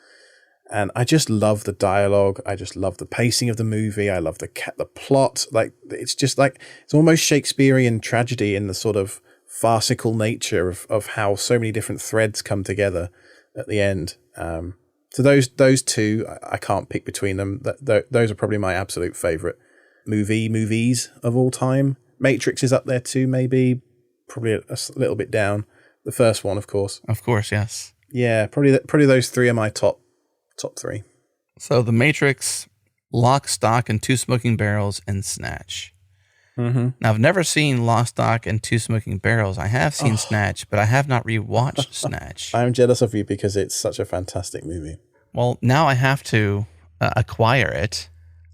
And I just love the dialogue. I just love the pacing of the movie. I love the plot. Like, it's just like, it's almost Shakespearean tragedy in the sort of farcical nature of how so many different threads come together at the end. So those 2, I can't pick between them. Those are probably my absolute favorite movies of all time. Matrix is up there too, maybe. Probably a little bit down. The first one, of course.
Of course, yes.
Yeah, probably those 3 are my top 3.
So The Matrix, Lock, Stock, and Two Smoking Barrels, and Snatch. Mm-hmm. Now, I've never seen Lock, Stock, and Two Smoking Barrels. I have seen Snatch, but I have not rewatched Snatch.
I'm jealous of you because it's such a fantastic movie.
Well, now I have to acquire it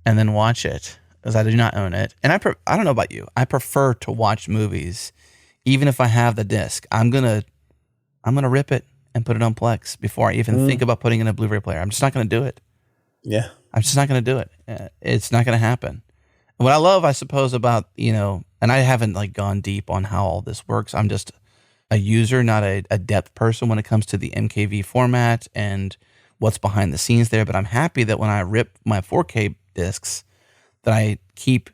and then watch it because I do not own it. And I don't know about you. I prefer to watch movies, even if I have the disc. I'm gonna rip it and put it on Plex before I even think about putting in a Blu-ray player. I'm just not going to do it.
Yeah.
I'm just not going to do it. It's not going to happen. And what I love, I suppose, about, and I haven't like gone deep on how all this works. I'm just a user, not a depth person when it comes to the MKV format and what's behind the scenes there. But I'm happy that when I rip my 4K discs, that I keep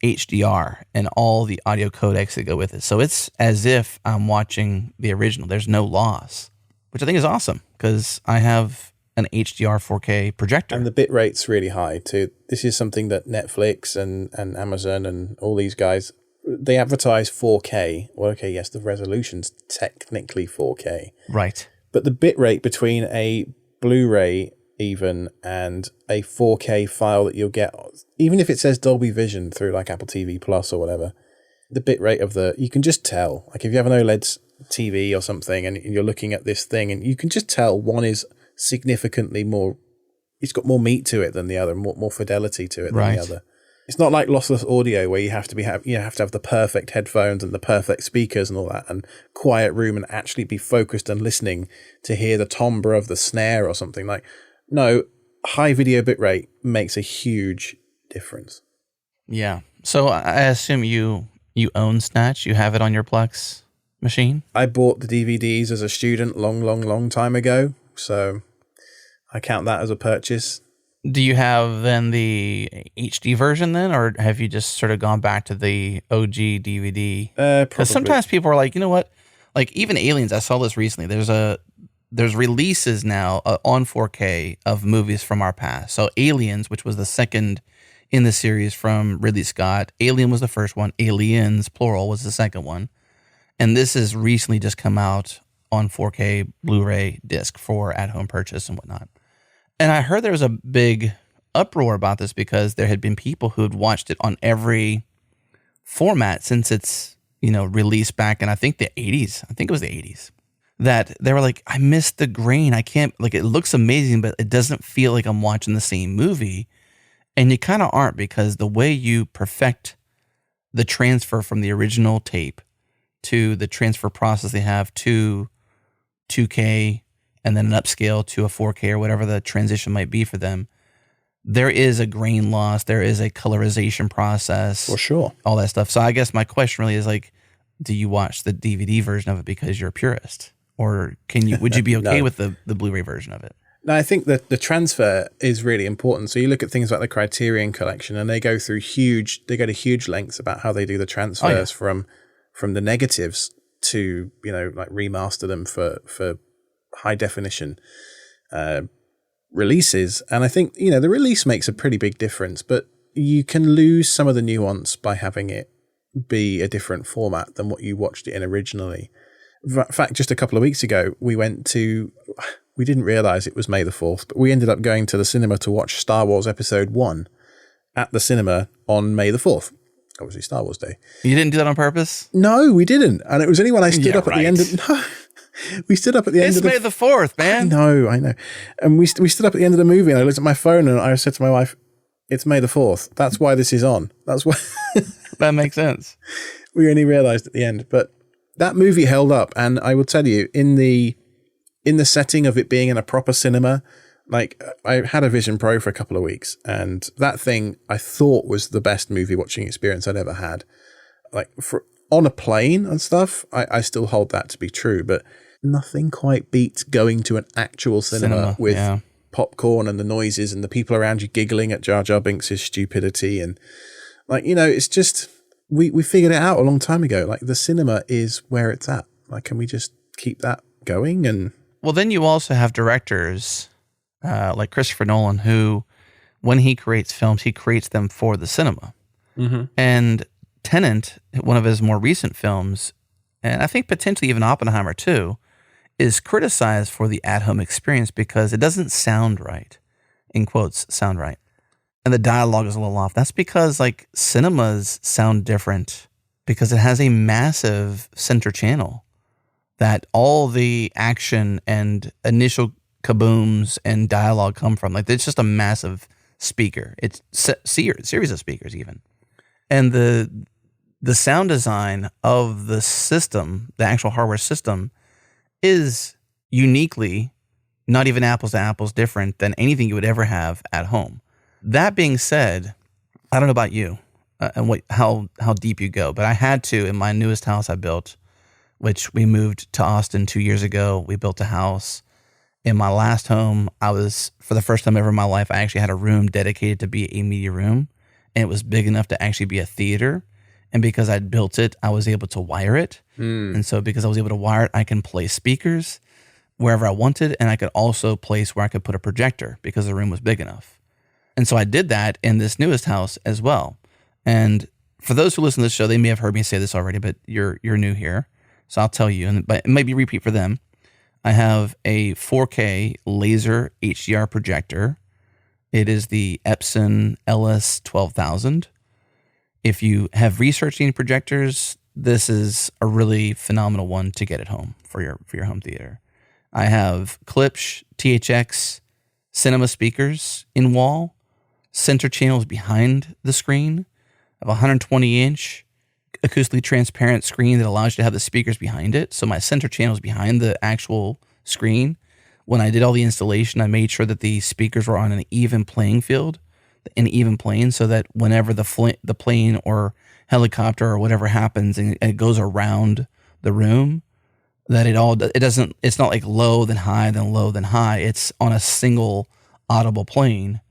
HDR and all the audio codecs that go with it. So it's as if I'm watching the original. There's no loss, which I think is awesome because I have an HDR 4K projector.
And the bit rate's really high too. This is something that Netflix and Amazon and all these guys, they advertise 4K. Well, okay, yes, the resolution's technically 4K.
Right.
But the bit rate between a Blu-ray even and a 4K file that you'll get, even if it says Dolby Vision through like Apple TV Plus or whatever, the bit rate of you can just tell. Like if you have an OLED TV or something and you're looking at this thing and you can just tell one is significantly more, it's got more meat to it than the other, more fidelity to it than the other. It's not like lossless audio where you have to have the perfect headphones and the perfect speakers and all that and quiet room and actually be focused and listening to hear the timbre of the snare or something. Like, no, high video bitrate makes a huge difference.
Yeah. So I assume you own Snatch. You have it on your Plex machine? I
bought the DVDs as a student long time ago, so I count that as a purchase.
Do you have then the HD version then, or have you just sort of gone back to the OG DVD? Because sometimes people are like, you know what? Like even Aliens, I saw this recently. There's there's releases now on 4K of movies from our past. So Aliens, which was the second in the series from Ridley Scott. Alien was the first one. Aliens, plural, was the second one. And this has recently just come out on 4K Blu-ray disc for at-home purchase and whatnot. And I heard there was a big uproar about this because there had been people who had watched it on every format since its, released back in, I think, the 80s. I think it was the 80s. That they were like, I missed the grain. I can't, it looks amazing, but it doesn't feel like I'm watching the same movie. And you kind of aren't, because the way you perfect the transfer from the original tape to the transfer process they have to 2K and then an upscale to a 4K or whatever the transition might be for them, there is a grain loss. There is a colorization process.
For sure.
All that stuff. So I guess my question really is do you watch the DVD version of it because you're a purist? Or would you be okay
No.
with the Blu-ray version of it?
No, I think that the transfer is really important. So you look at things like the Criterion Collection, and they go to huge lengths about how they do the transfers from the negatives to, remaster them for high definition releases. And I think, the release makes a pretty big difference, but you can lose some of the nuance by having it be a different format than what you watched it in originally. In fact, just a couple of weeks ago, we didn't realize it was May the 4th, but we ended up going to the cinema to watch Star Wars Episode 1 at the cinema on May the 4th. Obviously, Star Wars Day.
You didn't do that on purpose?
No, we didn't. And it was only when I stood up at the end of... No, we stood up at the end of the...
It's May the 4th, man.
I know. And we stood up at the end of the movie, and I looked at my phone, and I said to my wife, it's May the 4th. That's why this is on. That's why...
That makes sense.
We only realized at the end. But that movie held up, and I will tell you, in the setting of it being in a proper cinema, I had a Vision Pro for a couple of weeks, and that thing I thought was the best movie watching experience I'd ever had. On a plane and stuff, I still hold that to be true, but nothing quite beats going to an actual cinema with popcorn and the noises and the people around you giggling at Jar Jar Binks' stupidity. And it's just, we figured it out a long time ago. The cinema is where it's at. Can we just keep that going? And
well, then you also have directors like Christopher Nolan, who, when he creates films, he creates them for the cinema.
Mm-hmm.
And Tenet, one of his more recent films, and I think potentially even Oppenheimer too, is criticized for the at-home experience because it doesn't sound right, in quotes, sound right. And the dialogue is a little off. That's because cinemas sound different because it has a massive center channel that all the action and initial kabooms and dialogue come from. It's just a massive speaker. It's series of speakers even. And the sound design of the system, the actual hardware system, is uniquely, not even apples to apples, different than anything you would ever have at home. That being said, I don't know about you and how deep you go, but I had to, in my newest house I built, which we moved to Austin 2 years ago. We built a house. In my last home, for the first time ever in my life, I actually had a room dedicated to be a media room, and it was big enough to actually be a theater. And because I'd built it, I was able to wire it. And so because I was able to wire it, I can place speakers wherever I wanted, and I could also place where I could put a projector because the room was big enough. And so I did that in this newest house as well. And for those who listen to this show, they may have heard me say this already, but you're new here. So I'll tell you, but it might be a repeat for them. I have a 4K laser HDR projector. It is the Epson LS12000. If you have researching projectors, this is a really phenomenal one to get at home for your home theater. I have Klipsch THX cinema speakers in wall, center channels behind the screen. I have a 120-inch acoustically transparent screen that allows you to have the speakers behind it. So my center channel is behind the actual screen. When I did all the installation, I made sure that the speakers were on an even playing field, an even plane, so that whenever the plane or helicopter or whatever happens and it goes around the room, that it's not like low then high then low then high. It's on a single audible plane.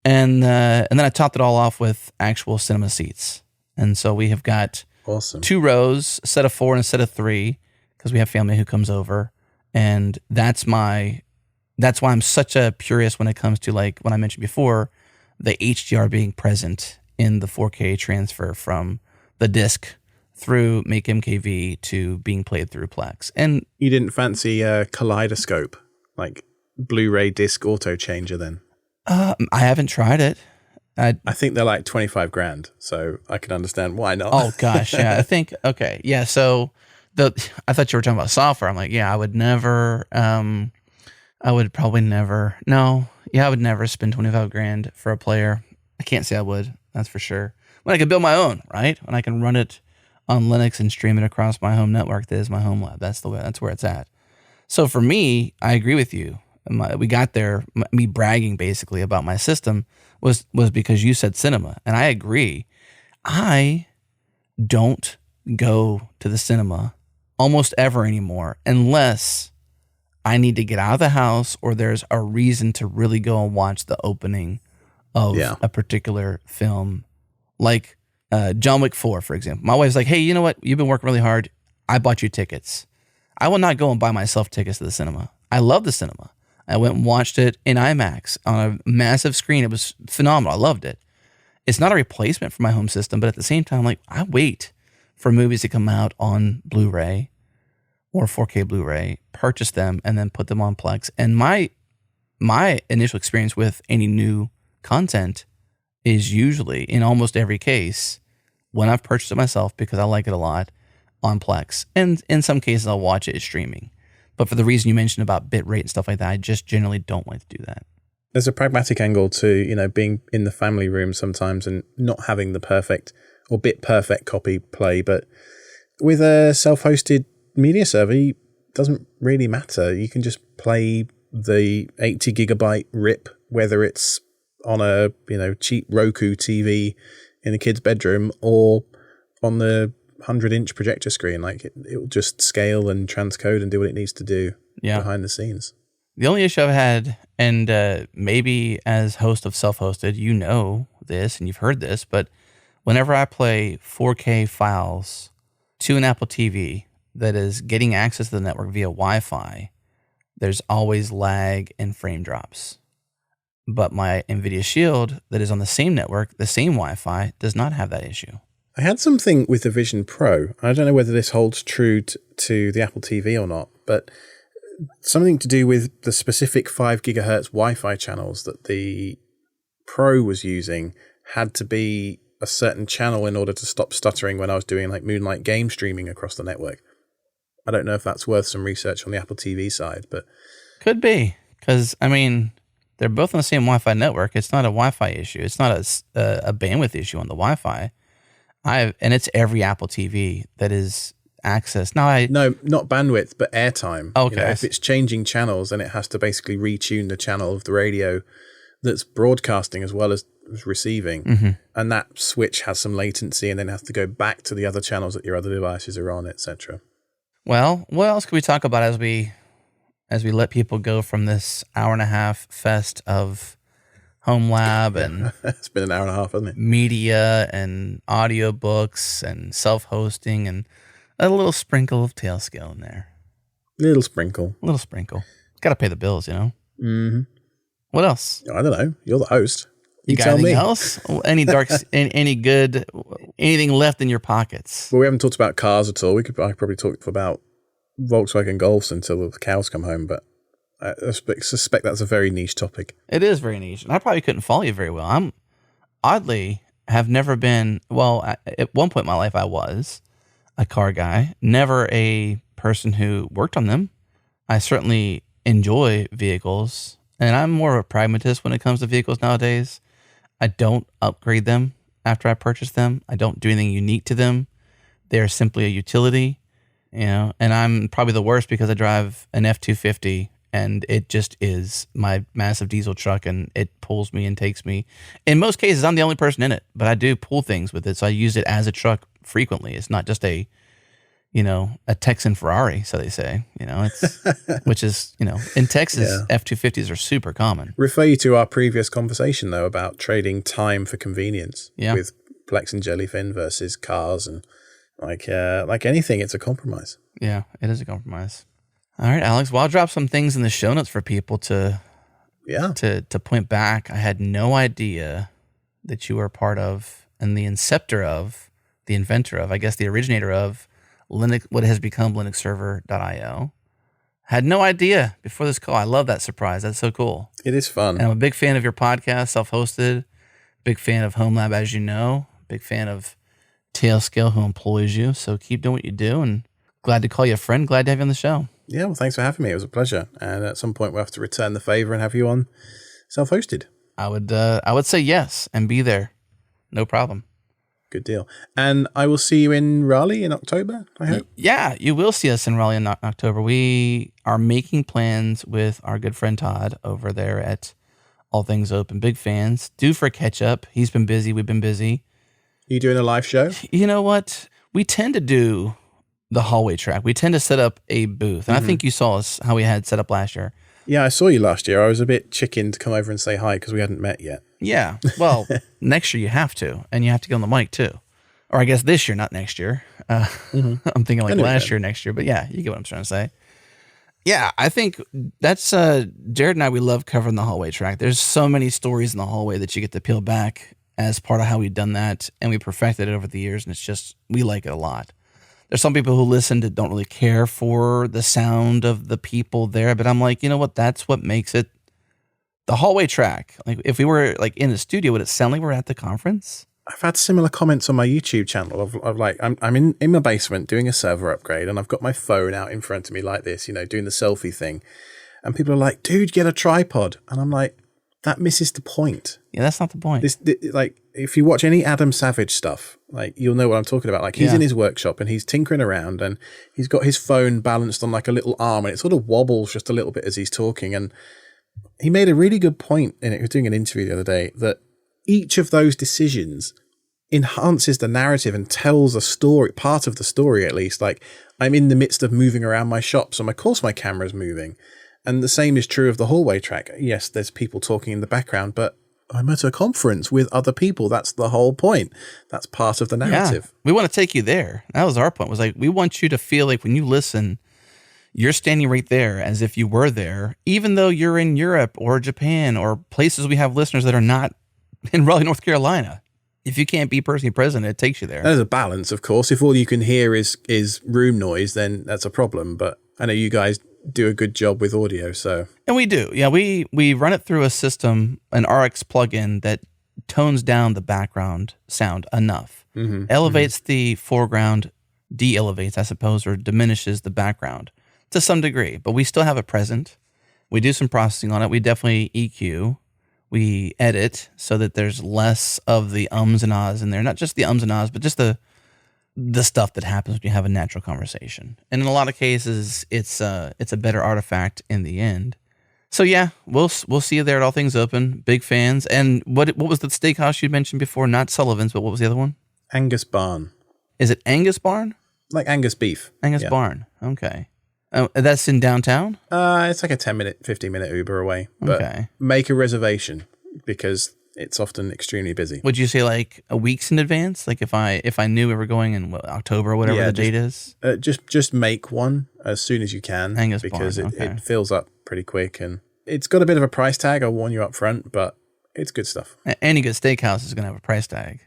And then I topped it all off with actual cinema seats. And so we have got
awesome
2 rows, a set of 4 and a set of 3, because we have family who comes over. And that's why I'm such a purist when it comes to, like when I mentioned before, the HDR being present in the 4K transfer from the disc through Make MKV to being played through Plex. And
you didn't fancy a kaleidoscope, like Blu-ray disc auto changer then?
I haven't tried it.
I think they're like 25 grand, so I can understand why not.
Oh gosh, yeah. I think okay, yeah. So I thought you were talking about software. I'm like, yeah, I would never. I would probably never. No, yeah, I would never spend 25 grand for a player. I can't say I would. That's for sure. When I can build my own, right? When I can run it on Linux and stream it across my home network, that is my home lab. That's the way. That's where it's at. So for me, I agree with you. We got there. Me bragging basically about my system was because you said cinema, and I agree. I don't go to the cinema almost ever anymore unless I need to get out of the house or there's a reason to really go and watch the opening of a particular film, like John Wick 4, for example. My wife's like, hey, you know what? You've been working really hard. I bought you tickets. I will not go and buy myself tickets to the cinema. I love the cinema. I went and watched it in IMAX on a massive screen. It was phenomenal. I loved it. It's not a replacement for my home system, but at the same time, like I wait for movies to come out on Blu-ray or 4K Blu-ray, purchase them, and then put them on Plex. And my initial experience with any new content is usually, in almost every case, when I've purchased it myself because I like it a lot, on Plex. And in some cases, I'll watch it streaming. But for the reason you mentioned about bitrate and stuff like that, I just generally don't like to do that.
There's a pragmatic angle to, being in the family room sometimes and not having the perfect or bit perfect copy play. But with a self-hosted media server, it doesn't really matter. You can just play the 80 gigabyte rip, whether it's on a, cheap Roku TV in the kid's bedroom or on the 100-inch projector screen. Like it'll just scale and transcode and do what it needs to do behind the scenes.
The only issue I've had, and maybe as host of self-hosted, you know this and you've heard this, but whenever I play 4K files to an Apple TV that is getting access to the network via Wi-Fi, there's always lag and frame drops. But my NVIDIA Shield that is on the same network, the same Wi-Fi, does not have that issue.
I had something with the Vision Pro. I don't know whether this holds true to the Apple TV or not, but something to do with the specific 5 gigahertz Wi-Fi channels that the Pro was using had to be a certain channel in order to stop stuttering when I was doing like Moonlight game streaming across the network. I don't know if that's worth some research on the Apple TV side, but...
Could be, because, they're both on the same Wi-Fi network. It's not a Wi-Fi issue. It's not a bandwidth issue on the Wi-Fi. And it's every Apple TV that is accessed. No,
not bandwidth, but airtime.
Okay.
If it's changing channels, then it has to basically retune the channel of the radio that's broadcasting as well as receiving.
Mm-hmm.
And that switch has some latency and then has to go back to the other channels that your other devices are on, etc.
Well, what else can we talk about as we let people go from this hour-and-a-half fest of home lab and
it's been an hour and a half, hasn't it?
Media and audiobooks and self-hosting and a little sprinkle of Tailscale in there.
Little sprinkle.
Got to pay the bills,
Mm-hmm.
What else?
I don't know. You're the host.
You got anything else? Any anything left in your pockets?
Well, we haven't talked about cars at all. I could probably talk about Volkswagen Golfs until the cows come home, but I suspect that's a very niche topic.
It is very niche, and I probably couldn't follow you very well. I'm oddly have never been, at one point in my life I was a car guy, never a person who worked on them. I certainly enjoy vehicles, and I'm more of a pragmatist when it comes to vehicles nowadays. I don't upgrade them after I purchase them. I don't do anything unique to them. They're simply a utility, and I'm probably the worst because I drive an F-250 and it just is my massive diesel truck and it pulls me and takes me. In most cases, I'm the only person in it, but I do pull things with it. So I use it as a truck frequently. It's not just a Texan Ferrari, so they say, it's, which is, in Texas, F-250s are super common.
Refer you to our previous conversation, though, about trading time for convenience with Plex and Jellyfin versus cars. And like anything, it's a compromise.
Yeah, it is a compromise. All right, Alex. Well, I'll drop some things in the show notes for people to point back. I had no idea that you were part of and the inventor of, I guess the originator of Linux, what has become linuxserver.io. Had no idea before this call. I love that surprise. That's so cool.
It is fun.
And I'm a big fan of your podcast, self-hosted. Big fan of Home Lab, as you know. Big fan of Tailscale, who employs you. So keep doing what you do, and glad to call you a friend. Glad to have you on the show.
Yeah, well, thanks for having me. It was a pleasure. And at some point, we'll have to return the favor and have you on self-hosted.
I would say yes and be there. No problem.
Good deal. And I will see you in Raleigh in October, I hope.
Yeah, you will see us in Raleigh in October. We are making plans with our good friend Todd over there at All Things Open. Big fans. Due for a catch-up. He's been busy. We've been busy.
Are you doing a live show?
You know what? We tend to do the hallway track. We tend to set up a booth. And I think you saw us how we had set up last year.
Yeah, I saw you last year. I was a bit chicken to come over and say hi because we hadn't met yet.
Yeah. Well, next year you have to. And you have to get on the mic too. Or I guess this year, not next year. I'm thinking like last year, next year. But yeah, you get what I'm trying to say. Yeah, I think that's Jared and I, we love covering the hallway track. There's so many stories in the hallway that you get to peel back as part of how we've done that. And we perfected it over the years. And it's just, we like it a lot. There's some people who listen that don't really care for the sound of the people there, but I'm like, you know what? That's what makes it the hallway track. Like if we were like in the studio, would it sound like we're at the conference?
I've had similar comments on my YouTube channel of like, I'm in my basement doing a server upgrade and I've got my phone out in front of me like this, doing the selfie thing. And people are like, dude, get a tripod. And I'm like, that misses the point.
Yeah, that's not the point.
Like, if you watch any Adam Savage stuff, like you'll know what I'm talking about. Like he's in his workshop and he's tinkering around and he's got his phone balanced on like a little arm and it sort of wobbles just a little bit as he's talking. And he made a really good point in it. He was doing an interview the other day that each of those decisions enhances the narrative and tells a story, part of the story at least. Like I'm in the midst of moving around my shop, so of course my camera's moving. And the same is true of the hallway track. Yes, there's people talking in the background, but I'm at a conference with other people. That's the whole point. That's part of the narrative.
Yeah. We want to take you there. That was our point. Was like, we want you to feel like when you listen, you're standing right there as if you were there, even though you're in Europe or Japan or places we have listeners that are not in Raleigh, North Carolina. If you can't be personally present, it takes you there.
There's a balance, of course. If all you can hear is room noise, then that's a problem. But I know you guys do a good job with audio, so. And
we do. Yeah, we run it through a system, an RX plugin that tones down the background sound enough. Elevates the foreground, de-elevates, I suppose, or diminishes the background to some degree. But we still have it present. We do some processing on it. We definitely EQ. We edit so that there's less of the ums and ahs in there. Not just the ums and ahs, but just the stuff that happens when you have a natural conversation. And in a lot of cases, it's a better artifact in the end. So yeah, we'll see you there at All Things Open. Big fans. And what was the steakhouse you mentioned before? Not Sullivan's, but what was the other one?
Angus Barn.
Is it Angus Barn?
Like Angus beef.
Angus Barn. Okay. That's in downtown?
It's like a 10-minute, 15-minute Uber away. But make a reservation because it's often extremely busy.
Would you say like a week's in advance? Like if I knew we were going in October or whatever the date is?
Just make one as soon as you can.
Angus
because
Barn,
it fills up pretty quick and it's got a bit of a price tag. I'll warn you up front, but it's good stuff.
Any good steakhouse is going to have a price tag.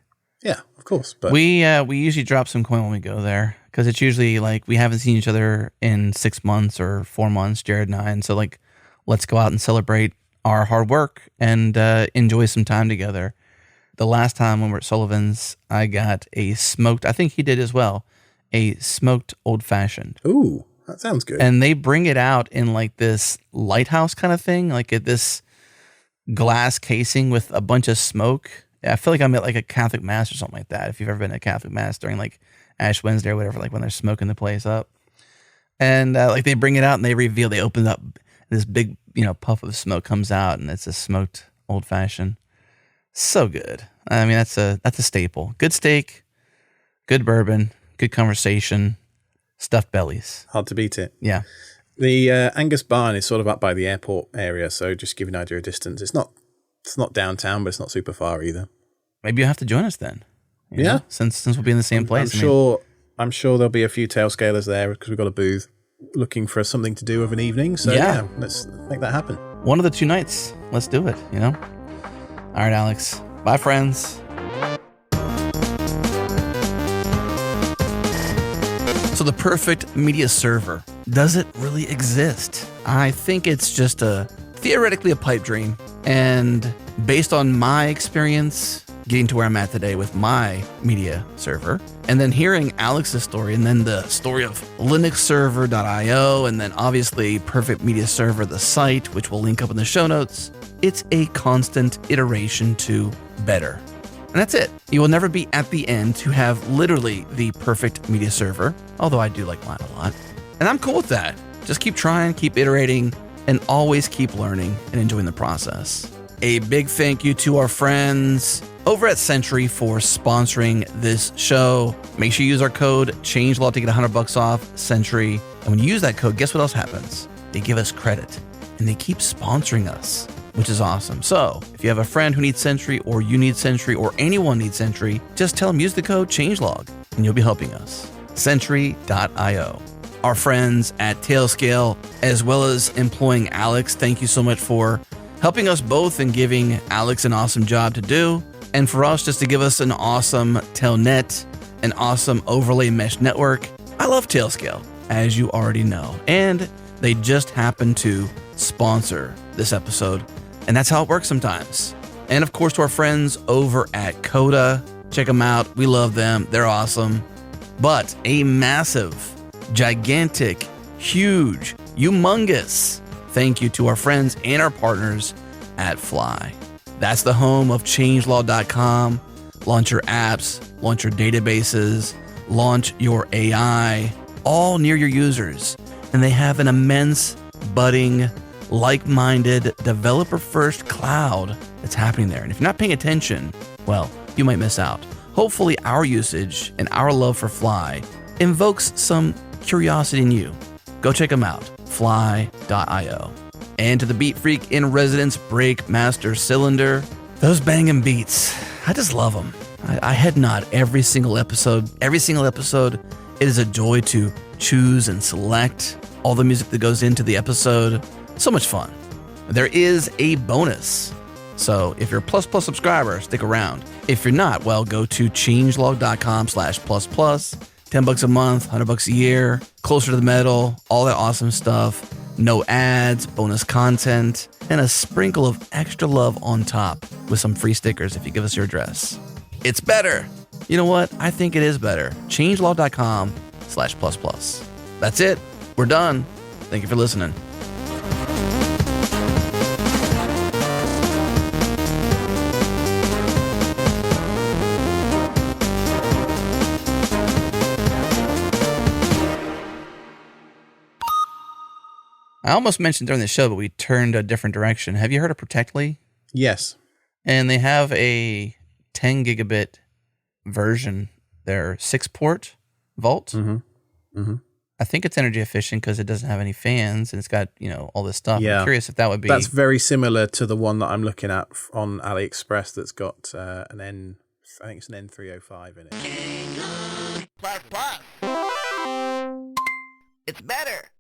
Yeah, of course. But
we usually drop some coin when we go there because it's usually like we haven't seen each other in 6 months or 4 months, Jared and I. And so like, let's go out and celebrate our hard work and enjoy some time together. The last time when we were at Sullivan's, I got a smoked, I think he did as well, a smoked old fashioned.
Ooh, that sounds good.
And they bring it out in like this lighthouse kind of thing, like at this glass casing with a bunch of smoke. I feel like I'm at like a Catholic mass or something like that. If you've ever been to a Catholic mass during like Ash Wednesday or whatever, like when they're smoking the place up. And like they bring it out and they reveal, they open up this big, puff of smoke comes out and it's a smoked old fashioned. So good. I mean, that's a staple. Good steak, good bourbon, good conversation, stuffed bellies.
Hard to beat it.
Yeah.
The Angus Barn is sort of up by the airport area, so just give you an idea of distance. It's not downtown, but it's not super far either.
Maybe you'll have to join us then.
Yeah.
Since we'll be in the same place.
I'm sure there'll be a few tailscalers there because we've got a booth. looking for something to do of an evening. So yeah, let's make that happen.
One of the 2 nights. Let's do it, you know? All right, Alex. Bye, friends. So the perfect media server, does it really exist? I think it's just theoretically a pipe dream. And based on my experience getting to where I'm at today with my media server, and then hearing Alex's story, and then the story of linuxserver.io, and then obviously Perfect Media Server, the site, which we'll link up in the show notes, it's a constant iteration to better. And that's it. You will never be at the end to have literally the perfect media server, although I do like mine a lot. And I'm cool with that. Just keep trying, keep iterating, and always keep learning and enjoying the process. A big thank you to our friends over at Sentry for sponsoring this show. Make sure you use our code CHANGELAW to get $100 off Sentry. And when you use that code, guess what else happens? They give us credit and they keep sponsoring us, which is awesome. So if you have a friend who needs Sentry, or you need Sentry, or anyone needs Sentry, just tell them use the code CHANGELOG and you'll be helping us. Sentry.io. Our friends at Tailscale, as well as employing Alex, thank you so much for helping us both and giving Alex an awesome job to do. And for us, just to give us an awesome Telnet, an awesome overlay mesh network. I love Tailscale, as you already know. And they just happen to sponsor this episode. And that's how it works sometimes. And of course, to our friends over at Coda, check them out. We love them. They're awesome. But a massive, gigantic, huge, humongous thank you to our friends and our partners at Fly. That's the home of changelog.com. Launch your apps, launch your databases, launch your AI, all near your users. And they have an immense, budding, like-minded, developer-first cloud that's happening there. And if you're not paying attention, well, you might miss out. Hopefully our usage and our love for Fly invokes some curiosity in you. Go check them out, fly.io. And to the beat freak in residence, Breakmaster Cylinder, those banging beats, I just love them. I head nod every single episode. Every single episode, it is a joy to choose and select all the music that goes into the episode. So much fun. There is a bonus. So if you're a plus subscriber, stick around. If you're not, well, go to changelog.com/plus. $10 a month, $100 a year, closer to the metal, all that awesome stuff. No ads, bonus content, and a sprinkle of extra love on top with some free stickers if you give us your address. It's better. You know what? I think it is better. changelog.com/plus. That's it. We're done. Thank you for listening. I almost mentioned during the show, but we turned a different direction. Have you heard of Protectly?
Yes.
And they have a 10 gigabit version, their 6-port Vault.
Mm-hmm. Mm-hmm.
I think it's energy efficient because it doesn't have any fans and it's got, all this stuff.
Yeah.
I'm curious if that would be...
That's very similar to the one that I'm looking at on AliExpress that's got I think it's an N305 in it.
It's better.